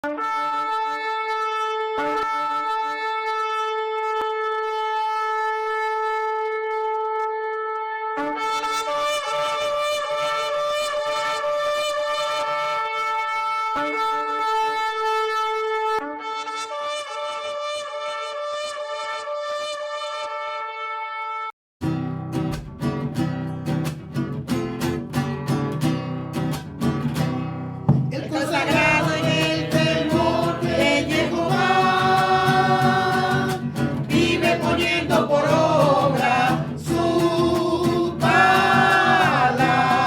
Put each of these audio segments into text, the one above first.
El consagrado en el temor de Jehová vive poniendo por obra su palabra.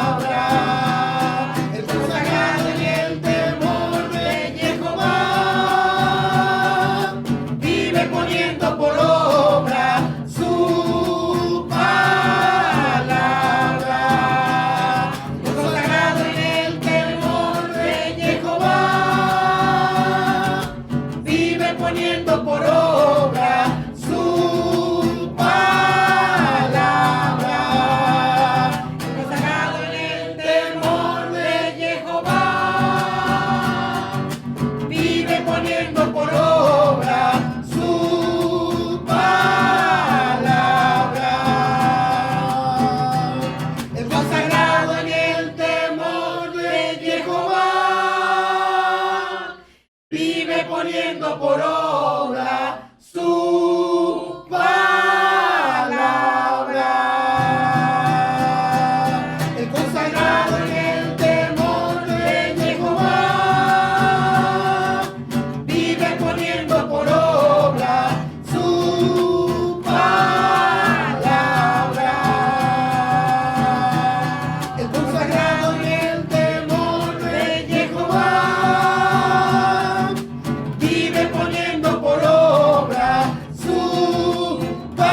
El consagrado en el temor de Jehová vive poniendo por obra su palabra. El consagrado en el temor de Jehová vive poniendo por obra su palabra. El consagrado en el temor de Jehová vive poniendo por obra su palabra. El consagrado en el temor de Jehová vive poniendo por obra su palabra. El consagrado en el temor de Jehová vive poniendo por obra su palabra. El consagrado en el temor de Jehová vive poniendo por obra su palabra.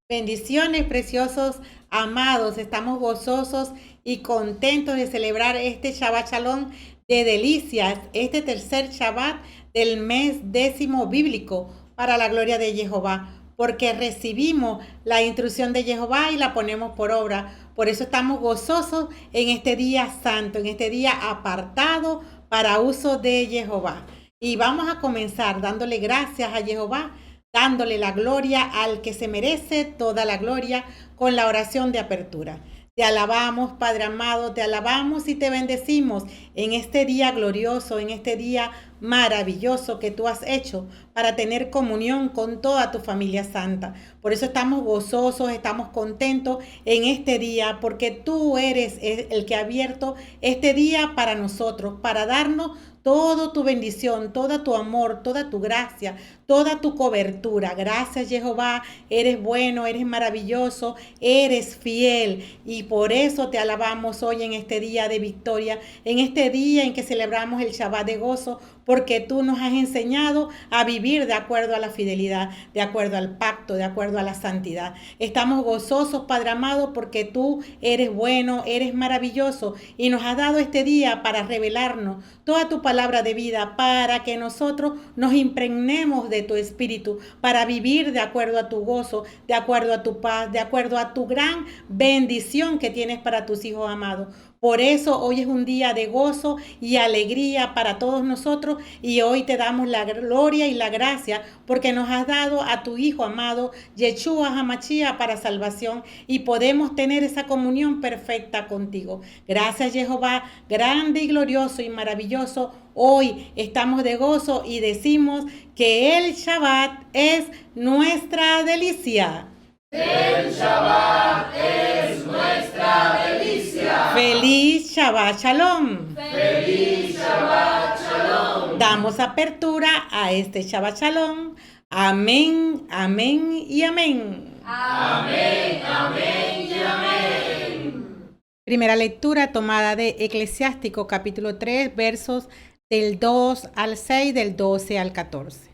Bendiciones, preciosos amados. Estamos gozosos y contentos de celebrar este Shabbat Shalom de delicias, este tercer Shabbat del mes 10º bíblico para la gloria de Jehová, porque recibimos la instrucción de Jehová y la ponemos por obra. Por eso estamos gozosos en este día santo, en este día apartado para uso de Jehová. Y vamos a comenzar dándole gracias a Jehová, dándole la gloria al que se merece toda la gloria con la oración de apertura. Te alabamos, Padre amado, te alabamos y te bendecimos en este día glorioso, en este día maravilloso que tú has hecho para tener comunión con toda tu familia santa. Por eso estamos gozosos, estamos contentos en este día, porque tú eres el que ha abierto este día para nosotros, para darnos toda tu bendición, todo tu amor, toda tu gracia, toda tu cobertura. Gracias, Jehová, eres bueno, eres maravilloso, eres fiel y por eso te alabamos hoy en este día de victoria, en este día en que celebramos el Shabbat de gozo, porque tú nos has enseñado a vivir de acuerdo a la fidelidad, de acuerdo al pacto, de acuerdo a la santidad. Estamos gozosos, Padre amado, porque tú eres bueno, eres maravilloso y nos has dado este día para revelarnos toda tu palabra de vida, para que nosotros nos impregnemos de tu espíritu, para vivir de acuerdo a tu gozo, de acuerdo a tu paz, de acuerdo a tu gran bendición que tienes para tus hijos amados. Por eso hoy es un día de gozo y alegría para todos nosotros y hoy te damos la gloria y la gracia porque nos has dado a tu Hijo amado, Yeshua HaMashiach, para salvación y podemos tener esa comunión perfecta contigo. Gracias, Jehová, grande y glorioso y maravilloso. Hoy estamos de gozo y decimos que el Shabbat es nuestra delicia. El Shabbat es nuestra delicia. ¡Feliz Shabbat Shalom! ¡Feliz Shabbat Shalom! Damos apertura a este Shabbat Shalom. Amén, amén y amén. Amén, amén y amén. Primera lectura tomada de Eclesiástico capítulo 3, versos del 2 al 6, del 12 al 14.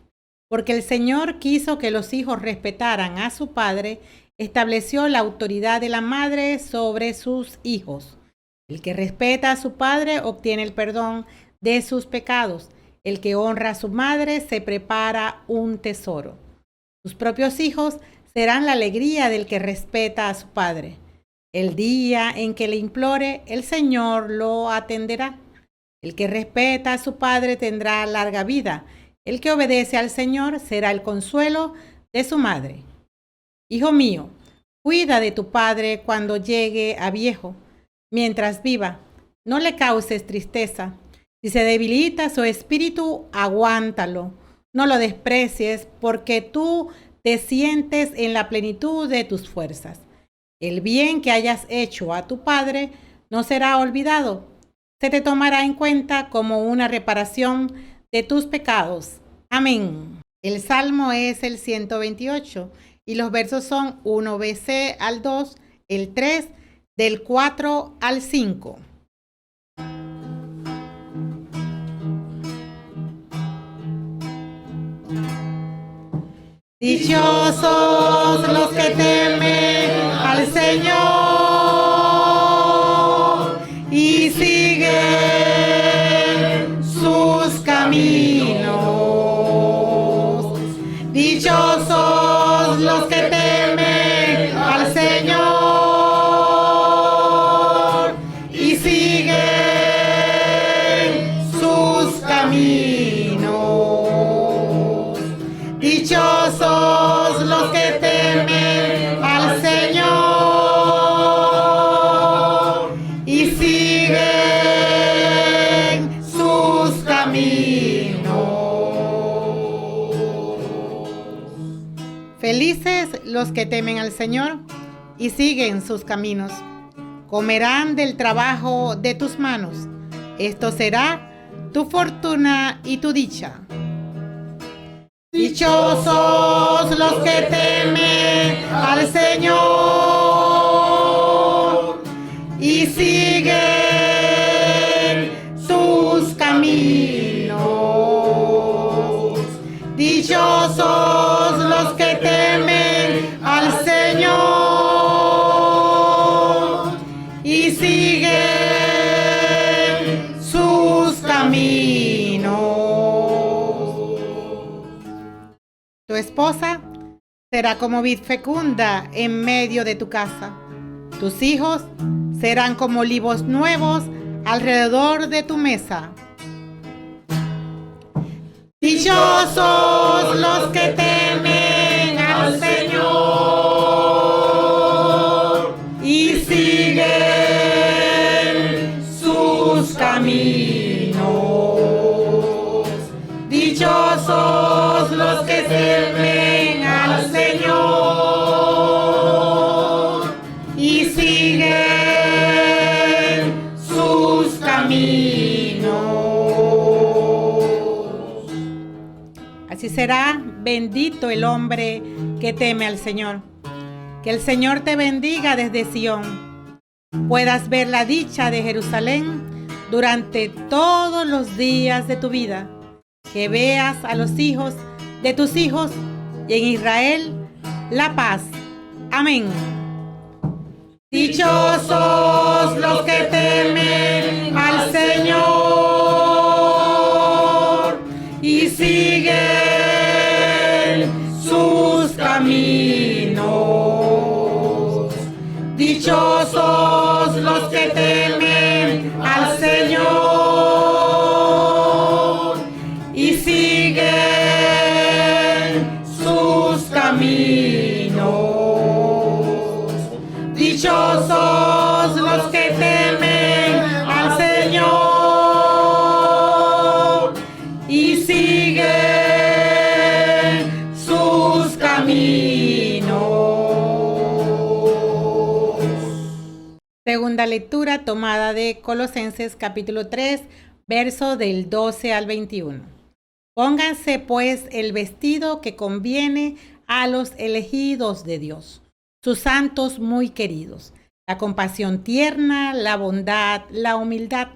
Porque el Señor quiso que los hijos respetaran a su padre, estableció la autoridad de la madre sobre sus hijos. El que respeta a su padre obtiene el perdón de sus pecados. El que honra a su madre se prepara un tesoro. Sus propios hijos serán la alegría del que respeta a su padre. El día en que le implore, el Señor lo atenderá. El que respeta a su padre tendrá larga vida. El que obedece al Señor será el consuelo de su madre. Hijo mío, cuida de tu padre cuando llegue a viejo. Mientras viva, no le causes tristeza. Si se debilita su espíritu, aguántalo. No lo desprecies, porque tú te sientes en la plenitud de tus fuerzas. El bien que hayas hecho a tu padre no será olvidado. Se te tomará en cuenta como una reparación de tus pecados. Amén. El salmo es el 128 y los versos son 1b al 2, el 3, del 4 al 5. Dichosos los que temen al Señor y siguen sus caminos. Dichosos los que temen al Señor y siguen sus caminos. Dichosos los que temen al Señor y siguen sus caminos. Felices los que temen al Señor y siguen sus caminos. Comerán del trabajo de tus manos. Esto será tu fortuna y tu dicha. Dichosos los que temen al Señor y siguen sus caminos. Dichosos los que temen al Señor y siguen sus caminos. Tu esposa será como vid fecunda en medio de tu casa. Tus hijos serán como olivos nuevos alrededor de tu mesa. Dichosos los que temen al Señor y siguen sus caminos. Dichosos los que temen al Señor y siguen sus caminos. Así será bendito el hombre que teme al Señor. Que el Señor te bendiga desde Sión. Puedas ver la dicha de Jerusalén durante todos los días de tu vida. Que veas a los hijos de tus hijos y en Israel la paz. Amén. Dichosos los que temen al Señor y siguen sus caminos. Dichosos los que temen al Señor y siguen sus caminos. Dichosos los que temen al Señor y siguen sus caminos. Segunda lectura tomada de Colosenses capítulo 3, verso del 12 al 21. Pónganse pues el vestido que conviene a los elegidos de Dios, sus santos muy queridos, la compasión tierna, la bondad, la humildad,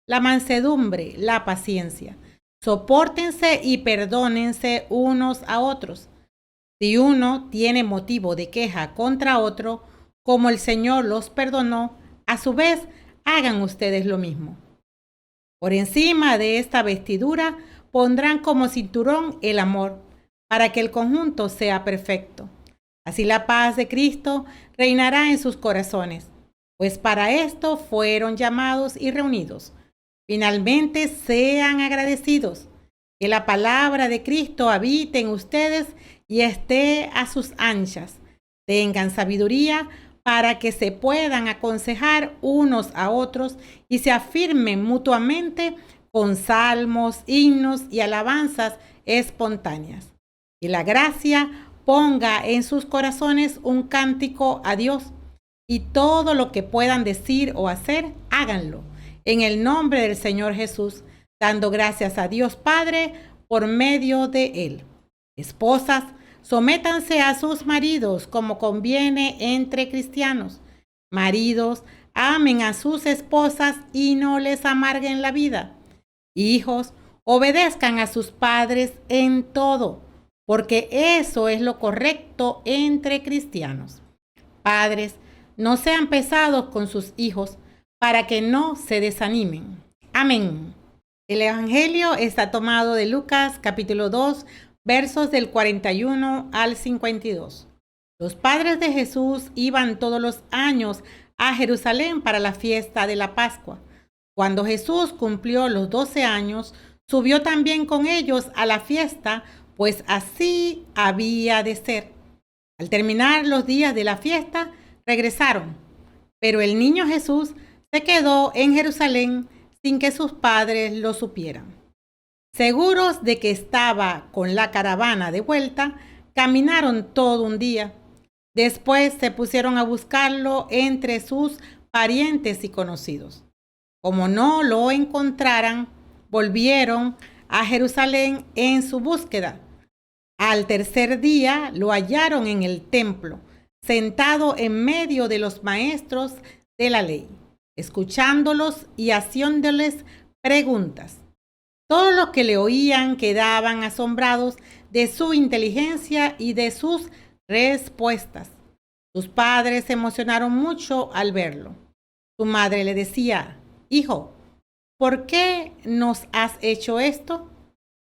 la mansedumbre, la paciencia. Sopórtense y perdónense unos a otros. Si uno tiene motivo de queja contra otro, como el Señor los perdonó, a su vez hagan ustedes lo mismo. Por encima de esta vestidura pondrán como cinturón el amor, para que el conjunto sea perfecto. Así la paz de Cristo reinará en sus corazones. pues para esto fueron llamados y reunidos. Finalmente, sean agradecidos. Que la palabra de Cristo habite en ustedes y esté a sus anchas. Tengan sabiduría para que se puedan aconsejar unos a otros y se afirmen mutuamente con salmos, himnos y alabanzas espontáneas. Y la gracia ponga en sus corazones un cántico a Dios, y todo lo que puedan decir o hacer, háganlo en el nombre del Señor Jesús, dando gracias a Dios Padre por medio de Él. Esposas, sométanse a sus maridos como conviene entre cristianos. Maridos, amen a sus esposas y no les amarguen la vida. Hijos, obedezcan a sus padres en todo, porque eso es lo correcto entre cristianos. Padres, no sean pesados con sus hijos para que no se desanimen. Amén. El Evangelio está tomado de Lucas capítulo 2, versos del 41 al 52. Los padres de Jesús iban todos los años a Jerusalén para la fiesta de la Pascua. Cuando Jesús cumplió los 12 años, subió también con ellos a la fiesta, pues así había de ser. Al terminar los días de la fiesta, regresaron, pero el niño Jesús se quedó en Jerusalén sin que sus padres lo supieran. Seguros de que estaba con la caravana de vuelta, caminaron todo un día. Después se pusieron a buscarlo entre sus parientes y conocidos. Como no lo encontraran, volvieron a Jerusalén en su búsqueda. Al tercer día lo hallaron en el templo, sentado en medio de los maestros de la ley, escuchándolos y haciéndoles preguntas. Todos los que le oían quedaban asombrados de su inteligencia y de sus respuestas. Sus padres se emocionaron mucho al verlo. Su madre le decía: «Hijo, ¿por qué nos has hecho esto?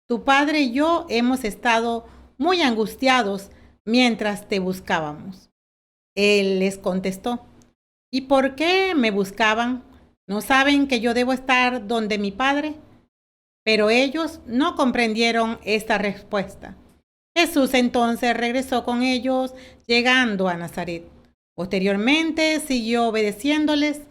Tu padre y yo hemos estado muy angustiados mientras te buscábamos». Él les contestó: «¿Y por qué me buscaban? ¿No saben que yo debo estar donde mi padre?». Pero ellos no comprendieron esta respuesta. Jesús entonces regresó con ellos, llegando a Nazaret. Posteriormente siguió obedeciéndoles.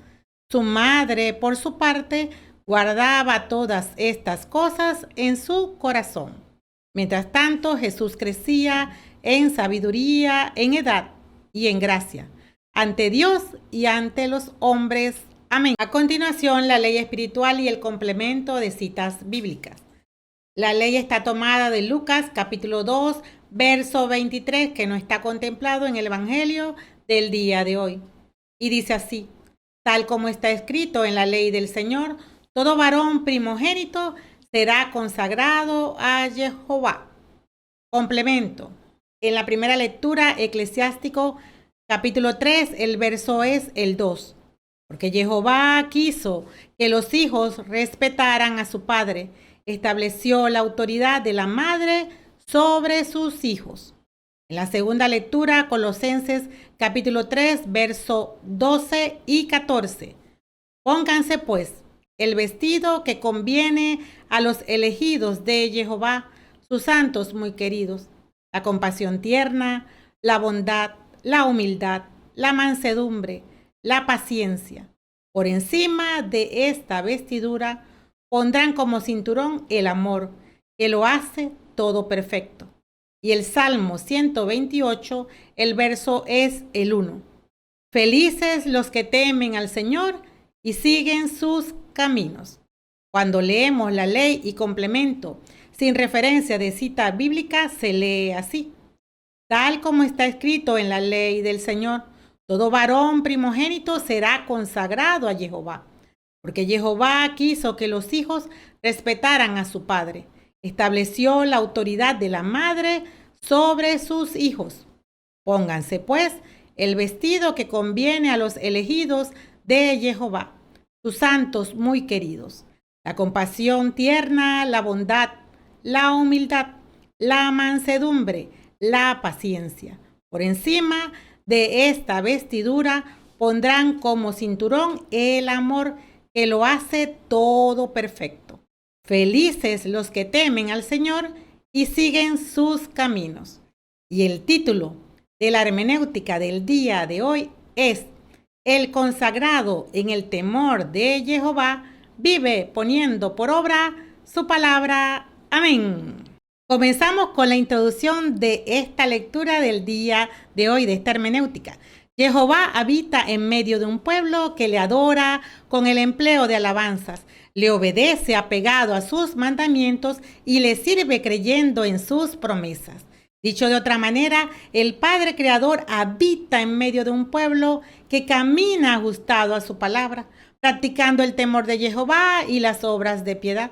Su madre, por su parte, guardaba todas estas cosas en su corazón. Mientras tanto, Jesús crecía en sabiduría, en edad y en gracia, ante Dios y ante los hombres. Amén. A continuación, la ley espiritual y el complemento de citas bíblicas. La ley está tomada de Lucas capítulo 2, verso 23, que no está contemplado en el Evangelio del día de hoy. Y dice así: tal como está escrito en la ley del Señor, todo varón primogénito será consagrado a Jehová. Complemento. En la primera lectura, Eclesiástico capítulo 3, el verso es el 2. Porque Jehová quiso que los hijos respetaran a su padre, estableció la autoridad de la madre sobre sus hijos. En la segunda lectura, Colosenses capítulo 3, verso 12 y 14. Pónganse pues el vestido que conviene a los elegidos de Jehová, sus santos muy queridos, la compasión tierna, la bondad, la humildad, la mansedumbre, la paciencia. Por encima de esta vestidura pondrán como cinturón el amor, que lo hace todo perfecto. Y el Salmo 128, el verso es el 1. Felices los que temen al Señor y siguen sus caminos. Cuando leemos la ley y complemento sin referencia de cita bíblica, se lee así: tal como está escrito en la ley del Señor, todo varón primogénito será consagrado a Jehová, porque Jehová quiso que los hijos respetaran a su padre. Estableció la autoridad de la madre sobre sus hijos. Pónganse, pues, el vestido que conviene a los elegidos de Jehová, sus santos muy queridos, la compasión tierna, la bondad, la humildad, la mansedumbre, la paciencia. Por encima de esta vestidura pondrán como cinturón el amor que lo hace todo perfecto. Felices los que temen al Señor y siguen sus caminos. Y el título de la hermenéutica del día de hoy es: el consagrado en el temor de Jehová vive poniendo por obra su palabra. Amén. Comenzamos con la introducción de esta lectura del día de hoy, de esta hermenéutica. Jehová habita en medio de un pueblo que le adora con el empleo de alabanzas, le obedece apegado a sus mandamientos y le sirve creyendo en sus promesas. Dicho de otra manera, el Padre Creador habita en medio de un pueblo que camina ajustado a su palabra, practicando el temor de Jehová y las obras de piedad.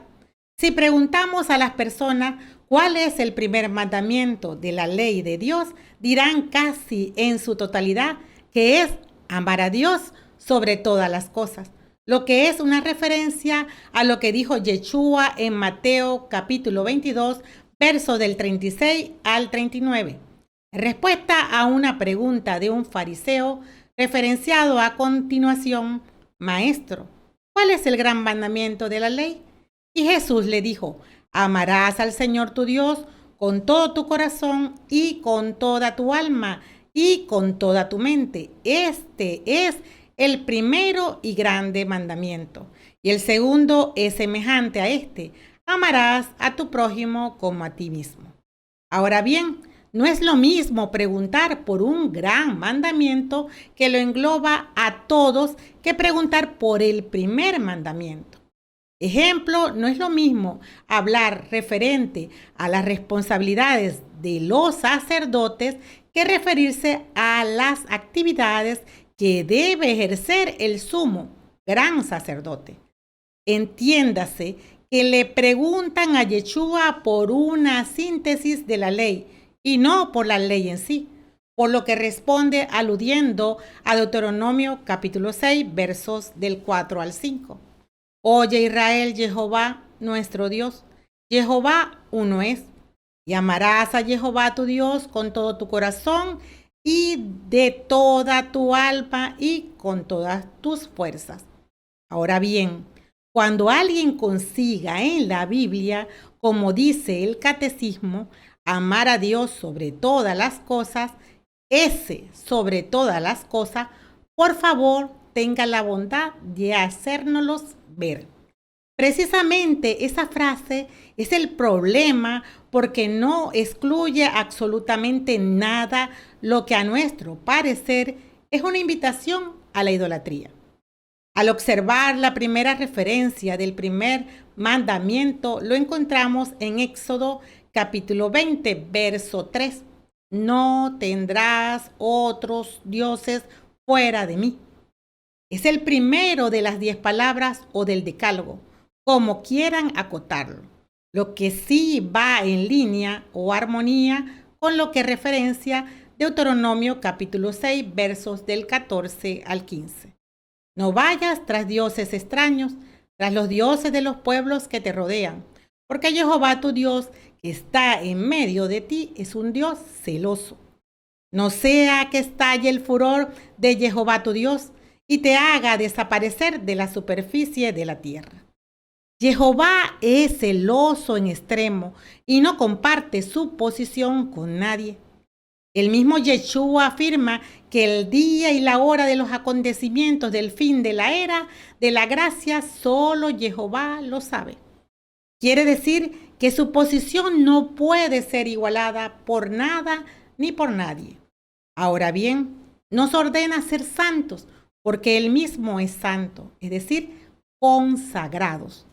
Si preguntamos a las personas cuál es el primer mandamiento de la ley de Dios, dirán casi en su totalidad que es amar a Dios sobre todas las cosas, lo que es una referencia a lo que dijo Yeshua en Mateo capítulo 22, verso del 36 al 39. En respuesta a una pregunta de un fariseo referenciado a continuación: Maestro, ¿cuál es el gran mandamiento de la ley? Y Jesús le dijo: amarás al Señor tu Dios con todo tu corazón y con toda tu alma y con toda tu mente. Este es el primero y grande mandamiento. Y el segundo es semejante a este: amarás a tu prójimo como a ti mismo. Ahora bien, no es lo mismo preguntar por un gran mandamiento que lo engloba a todos que preguntar por el primer mandamiento. Ejemplo, no es lo mismo hablar referente a las responsabilidades de los sacerdotes que referirse a las actividades que debe ejercer el sumo gran sacerdote. Entiéndase que le preguntan a Yeshua por una síntesis de la ley y no por la ley en sí, por lo que responde aludiendo a Deuteronomio capítulo 6, versos del 4 al 5. Oye Israel, Jehová nuestro Dios, Jehová uno es, y amarás a Jehová tu Dios con todo tu corazón y de toda tu alma y con todas tus fuerzas. Ahora bien, cuando alguien consiga en la Biblia, como dice el catecismo, amar a Dios sobre todas las cosas, ese sobre todas las cosas, por favor, tenga la bondad de hacérnoslos ver. Precisamente esa frase es el problema, porque no excluye absolutamente nada, lo que a nuestro parecer es una invitación a la idolatría. Al observar la primera referencia del primer mandamiento, lo encontramos en Éxodo capítulo 20, verso 3. No tendrás otros dioses fuera de mí. Es el primero de las 10 palabras o del decálogo, como quieran acotarlo, lo que sí va en línea o armonía con lo que referencia Deuteronomio capítulo 6, versos del 14 al 15. No vayas tras dioses extraños, tras los dioses de los pueblos que te rodean, porque Jehová tu Dios, que está en medio de ti, es un Dios celoso. No sea que estalle el furor de Jehová tu Dios y te haga desaparecer de la superficie de la tierra. Jehová es celoso en extremo y no comparte su posición con nadie. El mismo Yeshua afirma que el día y la hora de los acontecimientos del fin de la era de la gracia solo Jehová lo sabe. Quiere decir que su posición no puede ser igualada por nada ni por nadie. Ahora bien, nos ordena ser santos porque Él mismo es santo, es decir, consagrados,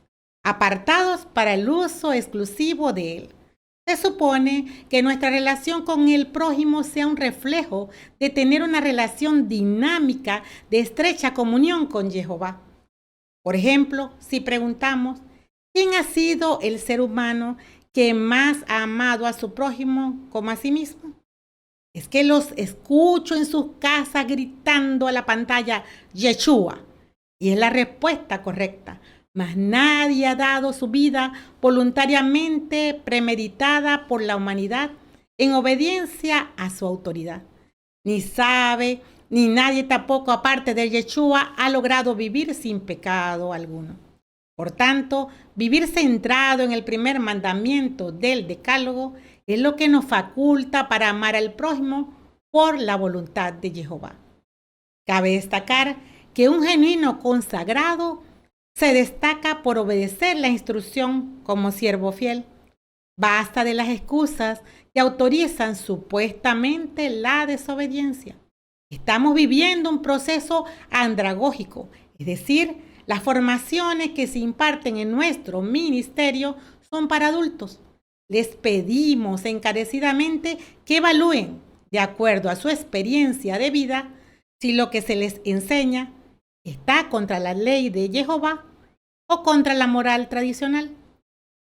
apartados para el uso exclusivo de Él. Se supone que nuestra relación con el prójimo sea un reflejo de tener una relación dinámica de estrecha comunión con Jehová. Por ejemplo, si preguntamos, ¿quién ha sido el ser humano que más ha amado a su prójimo como a sí mismo? Es que los escucho en sus casas gritando a la pantalla, Yeshua. Y es la respuesta correcta. Mas nadie ha dado su vida voluntariamente premeditada por la humanidad en obediencia a su autoridad. Ni sabe ni nadie tampoco aparte de Yeshua ha logrado vivir sin pecado alguno. Por tanto, vivir centrado en el primer mandamiento del Decálogo es lo que nos faculta para amar al prójimo por la voluntad de Jehová. Cabe destacar que un genuino consagrado se destaca por obedecer la instrucción como siervo fiel. Basta de las excusas que autorizan supuestamente la desobediencia. Estamos viviendo un proceso andragógico, es decir, las formaciones que se imparten en nuestro ministerio son para adultos. Les pedimos encarecidamente que evalúen, de acuerdo a su experiencia de vida, si lo que se les enseña está contra la ley de Jehová o contra la moral tradicional.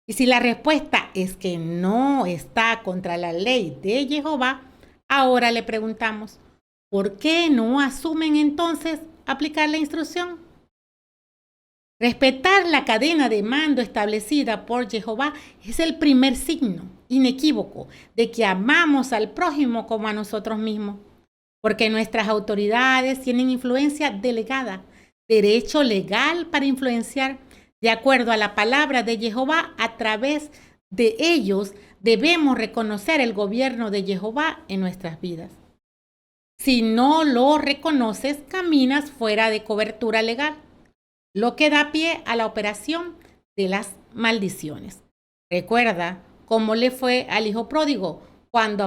Y si la respuesta es que no está contra la ley de Jehová, ahora le preguntamos, ¿por qué no asumen entonces aplicar la instrucción? Respetar la cadena de mando establecida por Jehová es el primer signo inequívoco de que amamos al prójimo como a nosotros mismos, porque nuestras autoridades tienen influencia delegada, derecho legal para influenciar. De acuerdo a la palabra de Jehová, a través de ellos debemos reconocer el gobierno de Jehová en nuestras vidas. Si no lo reconoces, caminas fuera de cobertura legal, lo que da pie a la operación de las maldiciones. Recuerda cómo le fue al hijo pródigo cuando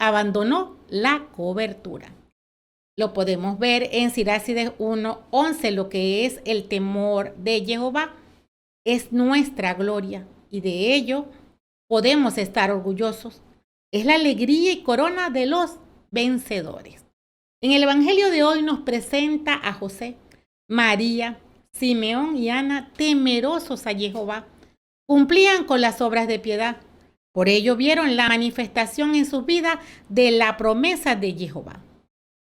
abandonó la cobertura. Lo podemos ver en Sirácides 1:11, lo que es el temor de Jehová. Es nuestra gloria y de ello podemos estar orgullosos. Es la alegría y corona de los vencedores. En el Evangelio de hoy nos presenta a José, María, Simeón y Ana temerosos a Jehová. Cumplían con las obras de piedad. Por ello vieron la manifestación en sus vidas de la promesa de Jehová.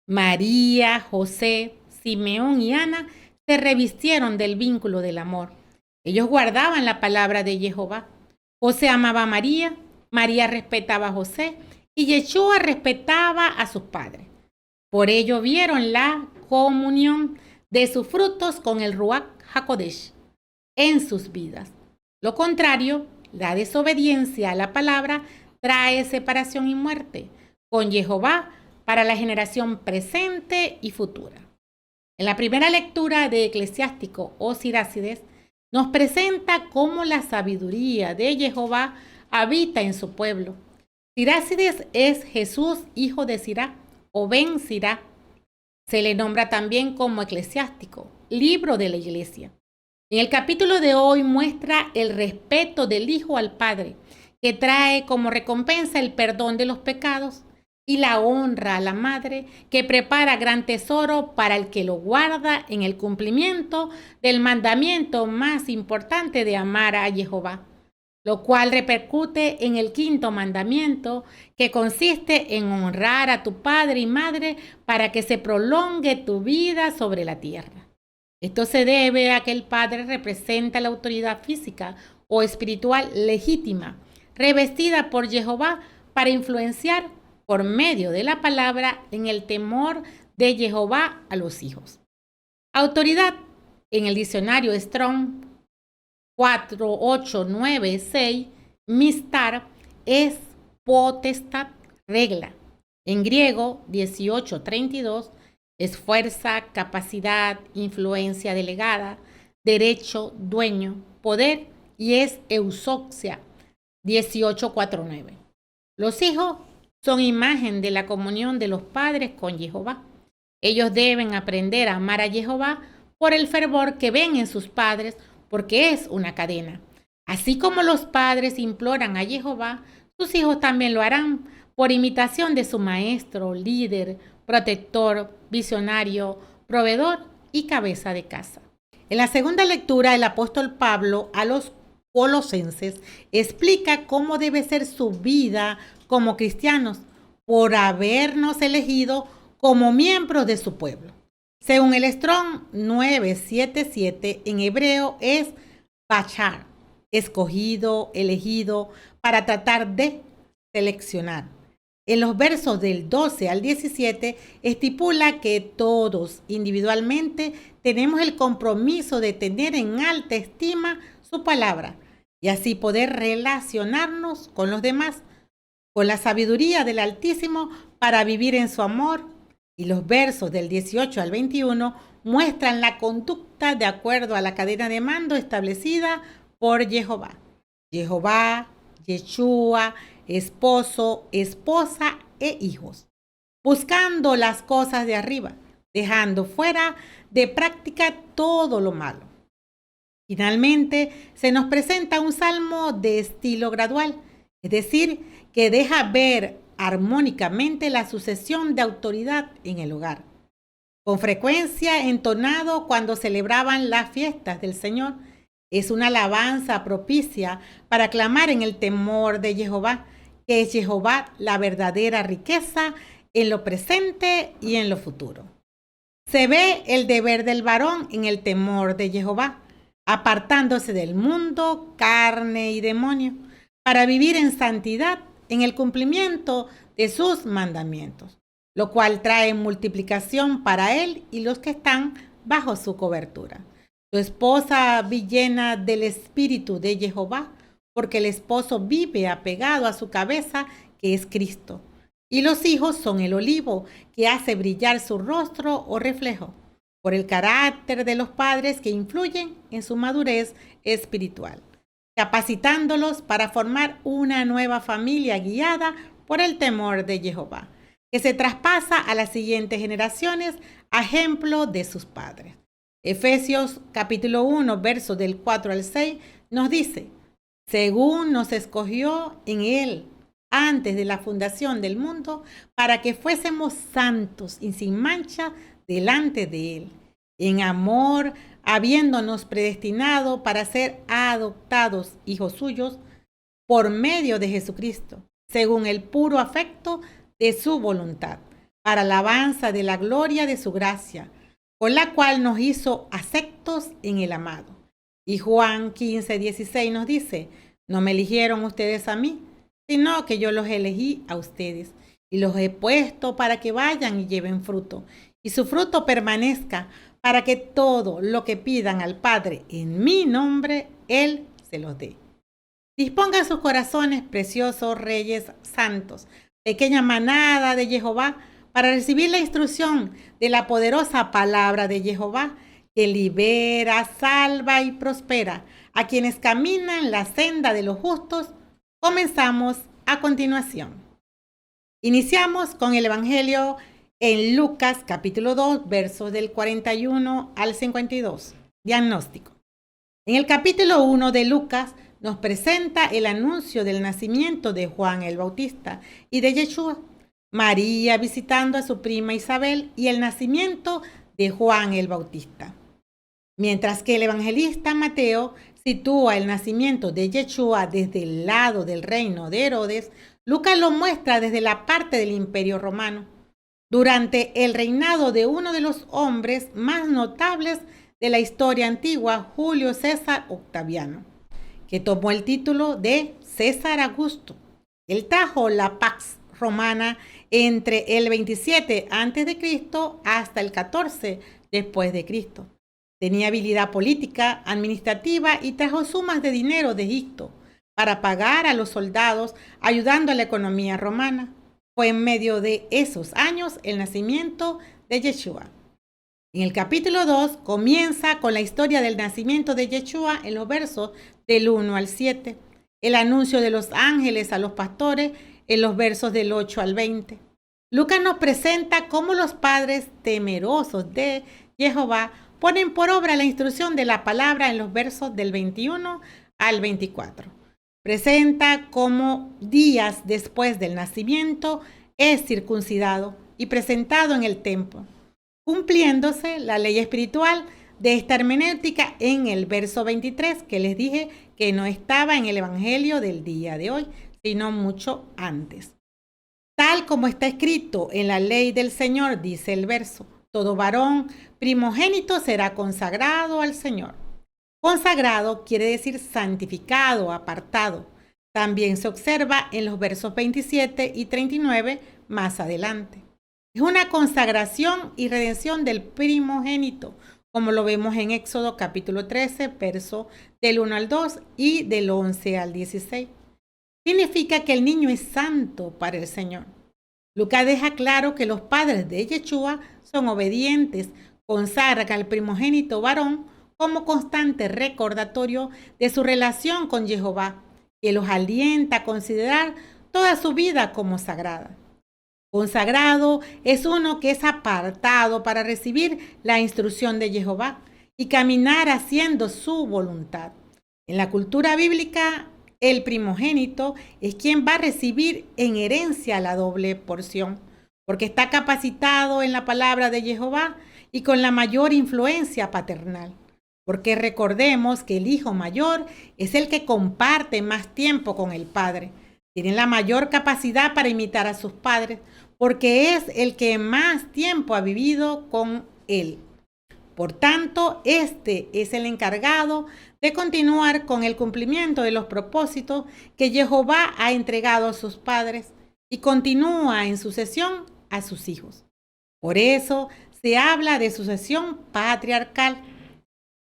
María, José, Simeón y Ana se revistieron del vínculo del amor. Ellos guardaban la palabra de Jehová. José amaba a María, María respetaba a José y Yeshua respetaba a sus padres. Por ello vieron la comunión de sus frutos con el Ruach HaKodesh en sus vidas. Lo contrario, la desobediencia a la palabra trae separación y muerte con Jehová para la generación presente y futura. En la primera lectura de Eclesiástico o Sirácides, nos presenta cómo la sabiduría de Jehová habita en su pueblo. Sirácides es Jesús, hijo de Sirá, o Ben Sirá. Se le nombra también como Eclesiástico, libro de la iglesia. En el capítulo de hoy muestra el respeto del hijo al padre, que trae como recompensa el perdón de los pecados, y la honra a la madre, que prepara gran tesoro para el que lo guarda en el cumplimiento del mandamiento más importante de amar a Jehová, lo cual repercute en el quinto mandamiento, que consiste en honrar a tu padre y madre para que se prolongue tu vida sobre la tierra. Esto se debe a que el padre representa la autoridad física o espiritual legítima, revestida por Jehová para influenciar por medio de la palabra en el temor de Jehová a los hijos. Autoridad, en el diccionario Strong 4896, mistar, es potestad, regla. En griego 1832, es fuerza, capacidad, influencia delegada, derecho, dueño, poder, y es eusoxia 1849. Los hijos son imagen de la comunión de los padres con Jehová. Ellos deben aprender a amar a Jehová por el fervor que ven en sus padres, porque es una cadena. Así como los padres imploran a Jehová, sus hijos también lo harán por imitación de su maestro, líder, protector, visionario, proveedor y cabeza de casa. En la segunda lectura, el apóstol Pablo a los Colosenses explica cómo debe ser su vida como cristianos por habernos elegido como miembros de su pueblo. Según el Strong 977, en hebreo es bachar, escogido, elegido, para tratar de seleccionar. En los versos del 12 al 17 estipula que todos individualmente tenemos el compromiso de tener en alta estima su palabra y así poder relacionarnos con los demás con la sabiduría del Altísimo para vivir en su amor. Y los versos del 18 al 21 muestran la conducta de acuerdo a la cadena de mando establecida por Jehová. Jehová, Yeshua, esposo, esposa e hijos, buscando las cosas de arriba, dejando fuera de práctica todo lo malo. Finalmente, se nos presenta un salmo de estilo gradual, es decir, que deja ver armónicamente la sucesión de autoridad en el hogar. Con frecuencia entonado cuando celebraban las fiestas del Señor, es una alabanza propicia para clamar en el temor de Jehová, que es Jehová la verdadera riqueza en lo presente y en lo futuro. Se ve el deber del varón en el temor de Jehová, apartándose del mundo, carne y demonio, para vivir en santidad en el cumplimiento de sus mandamientos, lo cual trae multiplicación para él y los que están bajo su cobertura. Tu esposa vive llena del espíritu de Jehová, porque el esposo vive apegado a su cabeza, que es Cristo. Y los hijos son el olivo, que hace brillar su rostro o reflejo, por el carácter de los padres que influyen en su madurez espiritual, capacitándolos para formar una nueva familia guiada por el temor de Jehová, que se traspasa a las siguientes generaciones a ejemplo de sus padres. Efesios capítulo 1, versos del 4 al 6 nos dice: según nos escogió en Él antes de la fundación del mundo, para que fuésemos santos y sin mancha delante de Él, en amor, habiéndonos predestinado para ser adoptados hijos suyos por medio de Jesucristo, según el puro afecto de su voluntad, para alabanza de la gloria de su gracia, con la cual nos hizo aceptos en el amado. Y Juan 15, 16 nos dice: no me eligieron ustedes a mí, sino que yo los elegí a ustedes, y los he puesto para que vayan y lleven fruto, y su fruto permanezca, para que todo lo que pidan al Padre en mi nombre, Él se los dé. Dispongan sus corazones, preciosos reyes santos, pequeña manada de Jehová, para recibir la instrucción de la poderosa palabra de Jehová, que libera, salva y prospera a quienes caminan la senda de los justos. Comenzamos a continuación. Iniciamos con el Evangelio en Lucas capítulo 2, versos del 41 al 52. Diagnóstico. En el capítulo 1 de Lucas nos presenta el anuncio del nacimiento de Juan el Bautista y de Yeshua, María visitando a su prima Isabel y el nacimiento de Juan el Bautista. Mientras que el evangelista Mateo sitúa el nacimiento de Yeshua desde el lado del reino de Herodes, Lucas lo muestra desde la parte del Imperio Romano, durante el reinado de uno de los hombres más notables de la historia antigua, Julio César Octaviano, que tomó el título de César Augusto. Él trajo la Pax Romana entre el 27 a.C. hasta el 14 después de Cristo. Tenía habilidad política, administrativa y trajo sumas de dinero de Egipto para pagar a los soldados, ayudando a la economía romana. Fue en medio de esos años el nacimiento de Yeshua. En el capítulo 2 comienza con la historia del nacimiento de Yeshua en los versos del 1 al 7, el anuncio de los ángeles a los pastores en los versos del 8 al 20. Lucas nos presenta cómo los padres temerosos de Jehová ponen por obra la instrucción de la palabra en los versos del 21 al 24. Presenta cómo días después del nacimiento es circuncidado y presentado en el templo, cumpliéndose la ley espiritual de esta hermenéutica en el verso 23, que les dije que no estaba en el evangelio del día de hoy, sino mucho antes. Tal como está escrito en la ley del Señor, dice el verso: todo varón primogénito será consagrado al Señor. Consagrado quiere decir santificado, apartado. También se observa en los versos 27 y 39 más adelante. Es una consagración y redención del primogénito, como lo vemos en Éxodo capítulo 13, verso del 1 al 2 y del 11 al 16. Significa que el niño es santo para el Señor. Lucas deja claro que los padres de Yeshua son obedientes, consagran al primogénito varón como constante recordatorio de su relación con Jehová, que los alienta a considerar toda su vida como sagrada. Consagrado es uno que es apartado para recibir la instrucción de Jehová y caminar haciendo su voluntad. En la cultura bíblica, el primogénito es quien va a recibir en herencia la doble porción, porque está capacitado en la palabra de Jehová y con la mayor influencia paternal. Porque recordemos que el hijo mayor es el que comparte más tiempo con el padre. Tiene la mayor capacidad para imitar a sus padres, porque es el que más tiempo ha vivido con él. Por tanto, este es el encargado de continuar con el cumplimiento de los propósitos que Jehová ha entregado a sus padres y continúa en sucesión a sus hijos. Por eso se habla de sucesión patriarcal.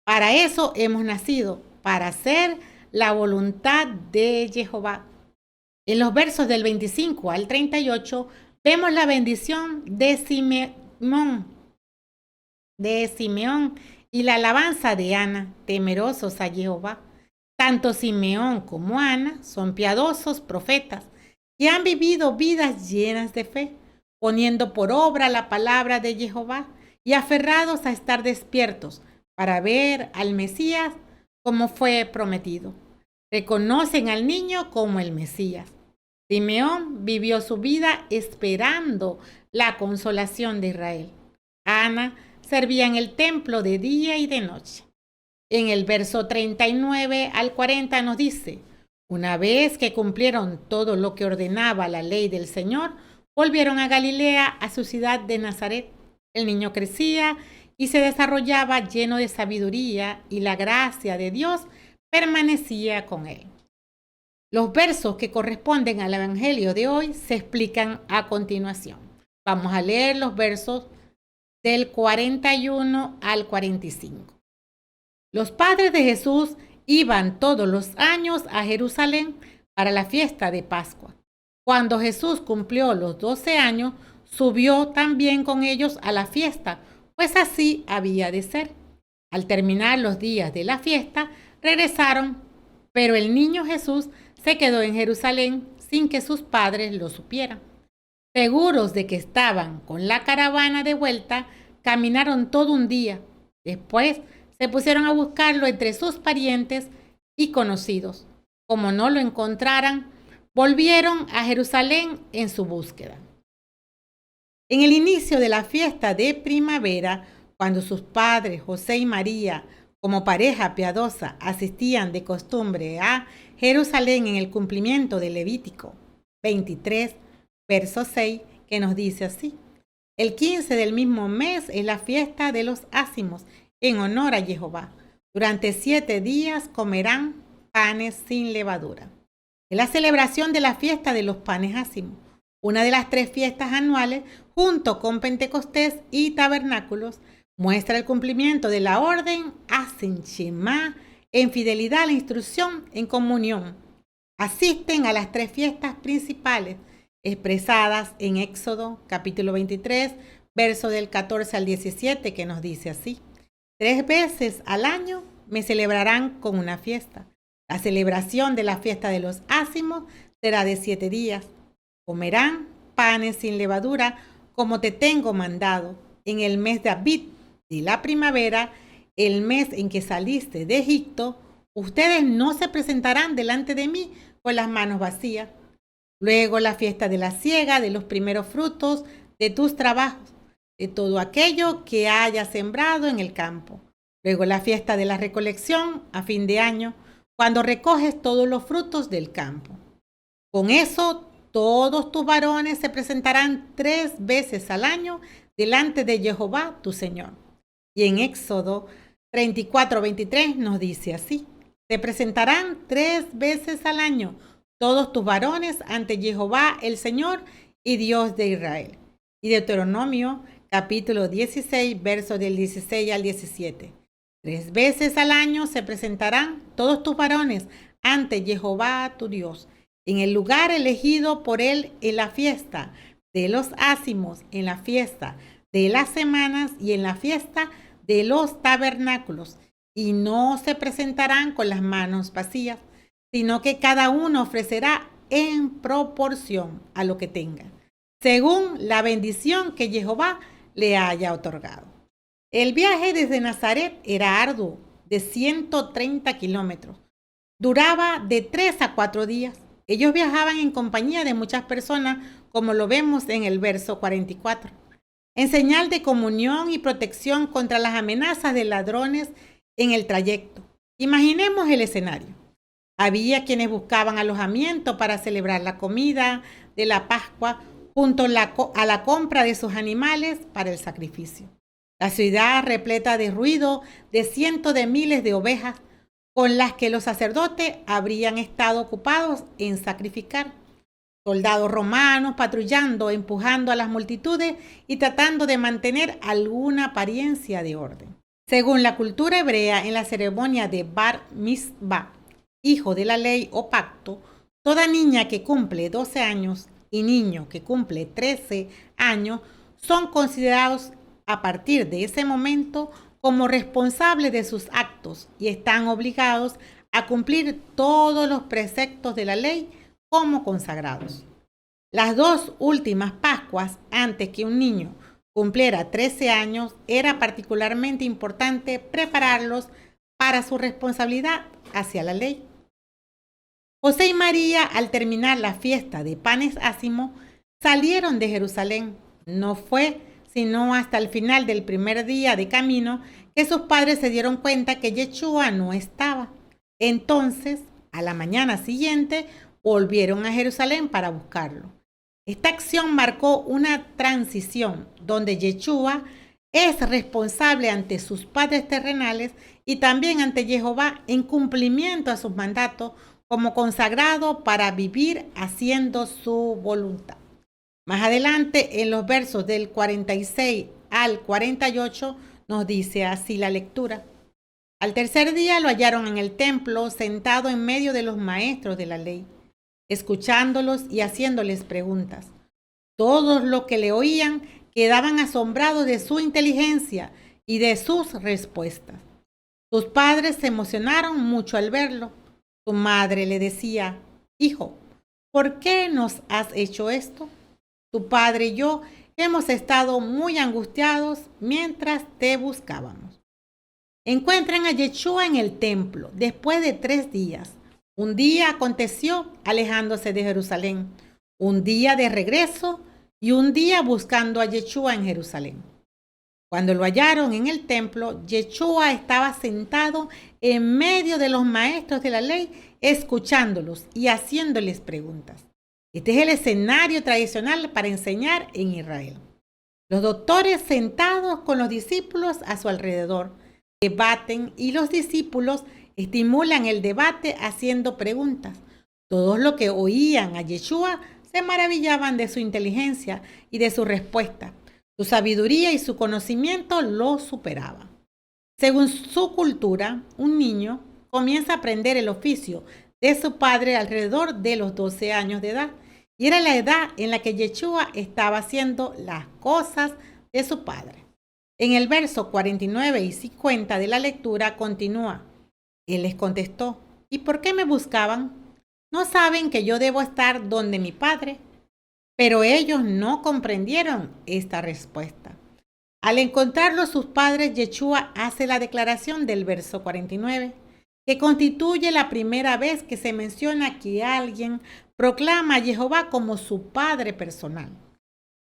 Para eso hemos nacido, para hacer la voluntad de Jehová. En los versos del 25 al 38 vemos la bendición de Simeón y la alabanza de Ana, temerosos a Jehová. Tanto Simeón como Ana son piadosos profetas que han vivido vidas llenas de fe, poniendo por obra la palabra de Jehová y aferrados a estar despiertos para ver al Mesías como fue prometido. Reconocen al niño como el Mesías. Simeón vivió su vida esperando la consolación de Israel. Ana servía en el templo de día y de noche. En el verso 39 al 40 nos dice: una vez que cumplieron todo lo que ordenaba la ley del Señor, volvieron a Galilea, a su ciudad de Nazaret. El niño crecía y se desarrollaba lleno de sabiduría, y la gracia de Dios permanecía con él. Los versos que corresponden al Evangelio de hoy se explican a continuación. Vamos a leer los versos del 41 al 45. Los padres de Jesús iban todos los años a Jerusalén para la fiesta de Pascua. Cuando Jesús cumplió los 12 años, subió también con ellos a la fiesta, pues así había de ser. Al terminar los días de la fiesta, regresaron, pero el niño Jesús se quedó en Jerusalén sin que sus padres lo supieran. Seguros de que estaban con la caravana de vuelta, caminaron todo un día. Después se pusieron a buscarlo entre sus parientes y conocidos. Como no lo encontraran, volvieron a Jerusalén en su búsqueda. En el inicio de la fiesta de primavera, cuando sus padres, José y María, como pareja piadosa, asistían de costumbre a Jerusalén en el cumplimiento de Levítico 23, verso 6, que nos dice así: el 15 del mismo mes es la fiesta de los ácimos, en honor a Jehová. Durante 7 días comerán panes sin levadura. Es la celebración de la fiesta de los panes ácimos, una de las 3 fiestas anuales, junto con Pentecostés y Tabernáculos. Muestra el cumplimiento de la orden Hacen Shema en fidelidad a la instrucción en comunión. Asisten a las 3 fiestas principales expresadas en Éxodo capítulo 23, verso del 14 al 17, que nos dice así: 3 veces al año me celebrarán con una fiesta. La celebración de la fiesta de los ácimos será de 7 días. Comerán panes sin levadura, como te tengo mandado, en el mes de Abib de la primavera, el mes en que saliste de Egipto. Ustedes no se presentarán delante de mí con las manos vacías. Luego la fiesta de la siega, de los primeros frutos de tus trabajos, de todo aquello que hayas sembrado en el campo. Luego la fiesta de la recolección a fin de año, cuando recoges todos los frutos del campo. Con eso, todos tus varones se presentarán 3 veces al año delante de Jehová tu Señor. Y en Éxodo 34, 23 nos dice así: se presentarán 3 veces al año todos tus varones ante Jehová el Señor y Dios de Israel. Y Deuteronomio capítulo 16, versos del 16 al 17. 3 veces al año se presentarán todos tus varones ante Jehová tu Dios, en el lugar elegido por él en la fiesta de los ácimos, en la fiesta de las semanas y en la fiesta de los tabernáculos, y no se presentarán con las manos vacías, sino que cada uno ofrecerá en proporción a lo que tenga, según la bendición que Jehová le haya otorgado. El viaje desde Nazaret era arduo, de 130 kilómetros. Duraba de 3 a 4 días. Ellos viajaban en compañía de muchas personas, como lo vemos en el verso 44, en señal de comunión y protección contra las amenazas de ladrones en el trayecto. Imaginemos el escenario. Había quienes buscaban alojamiento para celebrar la comida de la Pascua junto a la compra de sus animales para el sacrificio. La ciudad repleta de ruido de cientos de miles de ovejas con las que los sacerdotes habrían estado ocupados en sacrificar. Soldados romanos patrullando, empujando a las multitudes y tratando de mantener alguna apariencia de orden. Según la cultura hebrea, en la ceremonia de Bar Mitzvah, hijo de la ley o pacto, toda niña que cumple 12 años y niño que cumple 13 años son considerados a partir de ese momento como responsables de sus actos y están obligados a cumplir todos los preceptos de la ley como consagrados. Las 2 últimas Pascuas antes que un niño cumpliera 13 años, era particularmente importante prepararlos para su responsabilidad hacia la ley. José y María, al terminar la fiesta de panes ácimos, salieron de Jerusalén. No fue sino hasta el final del primer día de camino que sus padres se dieron cuenta que Yeshua no estaba. Entonces, a la mañana siguiente, volvieron a Jerusalén para buscarlo. Esta acción marcó una transición donde Yeshua es responsable ante sus padres terrenales y también ante Jehová en cumplimiento a sus mandatos como consagrado para vivir haciendo su voluntad. Más adelante, en los versos del 46 al 48, nos dice así la lectura. Al tercer día lo hallaron en el templo, sentado en medio de los maestros de la ley, escuchándolos y haciéndoles preguntas. Todos los que le oían quedaban asombrados de su inteligencia y de sus respuestas. Sus padres se emocionaron mucho al verlo. Su madre le decía: Hijo, ¿por qué nos has hecho esto? Tu padre y yo hemos estado muy angustiados mientras te buscábamos. Encuentran a Yeshua en el templo después de 3 días. Un día aconteció alejándose de Jerusalén, un día de regreso y un día buscando a Yeshua en Jerusalén. Cuando lo hallaron en el templo, Yeshua estaba sentado en medio de los maestros de la ley, escuchándolos y haciéndoles preguntas. Este es el escenario tradicional para enseñar en Israel. Los doctores sentados con los discípulos a su alrededor debaten y los discípulos estimulan el debate haciendo preguntas. Todos los que oían a Yeshua se maravillaban de su inteligencia y de su respuesta. Su sabiduría y su conocimiento lo superaban. Según su cultura, un niño comienza a aprender el oficio de su padre alrededor de los 12 años de edad, y era la edad en la que Yeshua estaba haciendo las cosas de su padre. En el verso 49 y 50 de la lectura continúa. Él les contestó: ¿Y por qué me buscaban? ¿No saben que yo debo estar donde mi padre? Pero ellos no comprendieron esta respuesta. Al encontrarlo sus padres, Yeshua hace la declaración del verso 49, que constituye la primera vez que se menciona que alguien proclama a Jehová como su padre personal.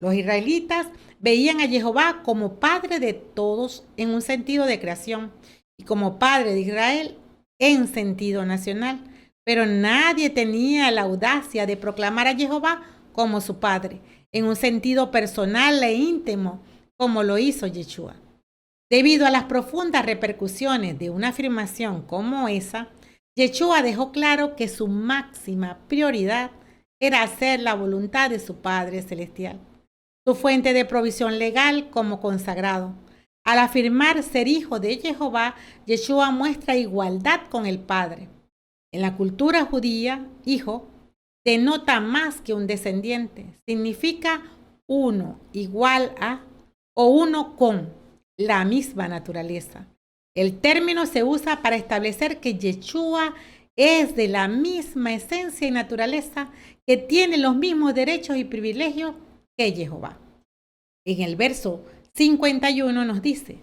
Los israelitas veían a Jehová como padre de todos en un sentido de creación y como padre de Israel en sentido nacional, pero nadie tenía la audacia de proclamar a Jehová como su padre en un sentido personal e íntimo, como lo hizo Yeshua. Debido a las profundas repercusiones de una afirmación como esa, Yeshua dejó claro que su máxima prioridad era hacer la voluntad de su Padre Celestial, su fuente de provisión legal como consagrado. Al afirmar ser hijo de Jehová, Yeshua muestra igualdad con el Padre. En la cultura judía, hijo denota más que un descendiente, significa uno igual a o uno con la misma naturaleza. El término se usa para establecer que Yeshua es de la misma esencia y naturaleza, que tiene los mismos derechos y privilegios que Jehová. En el verso 51 nos dice,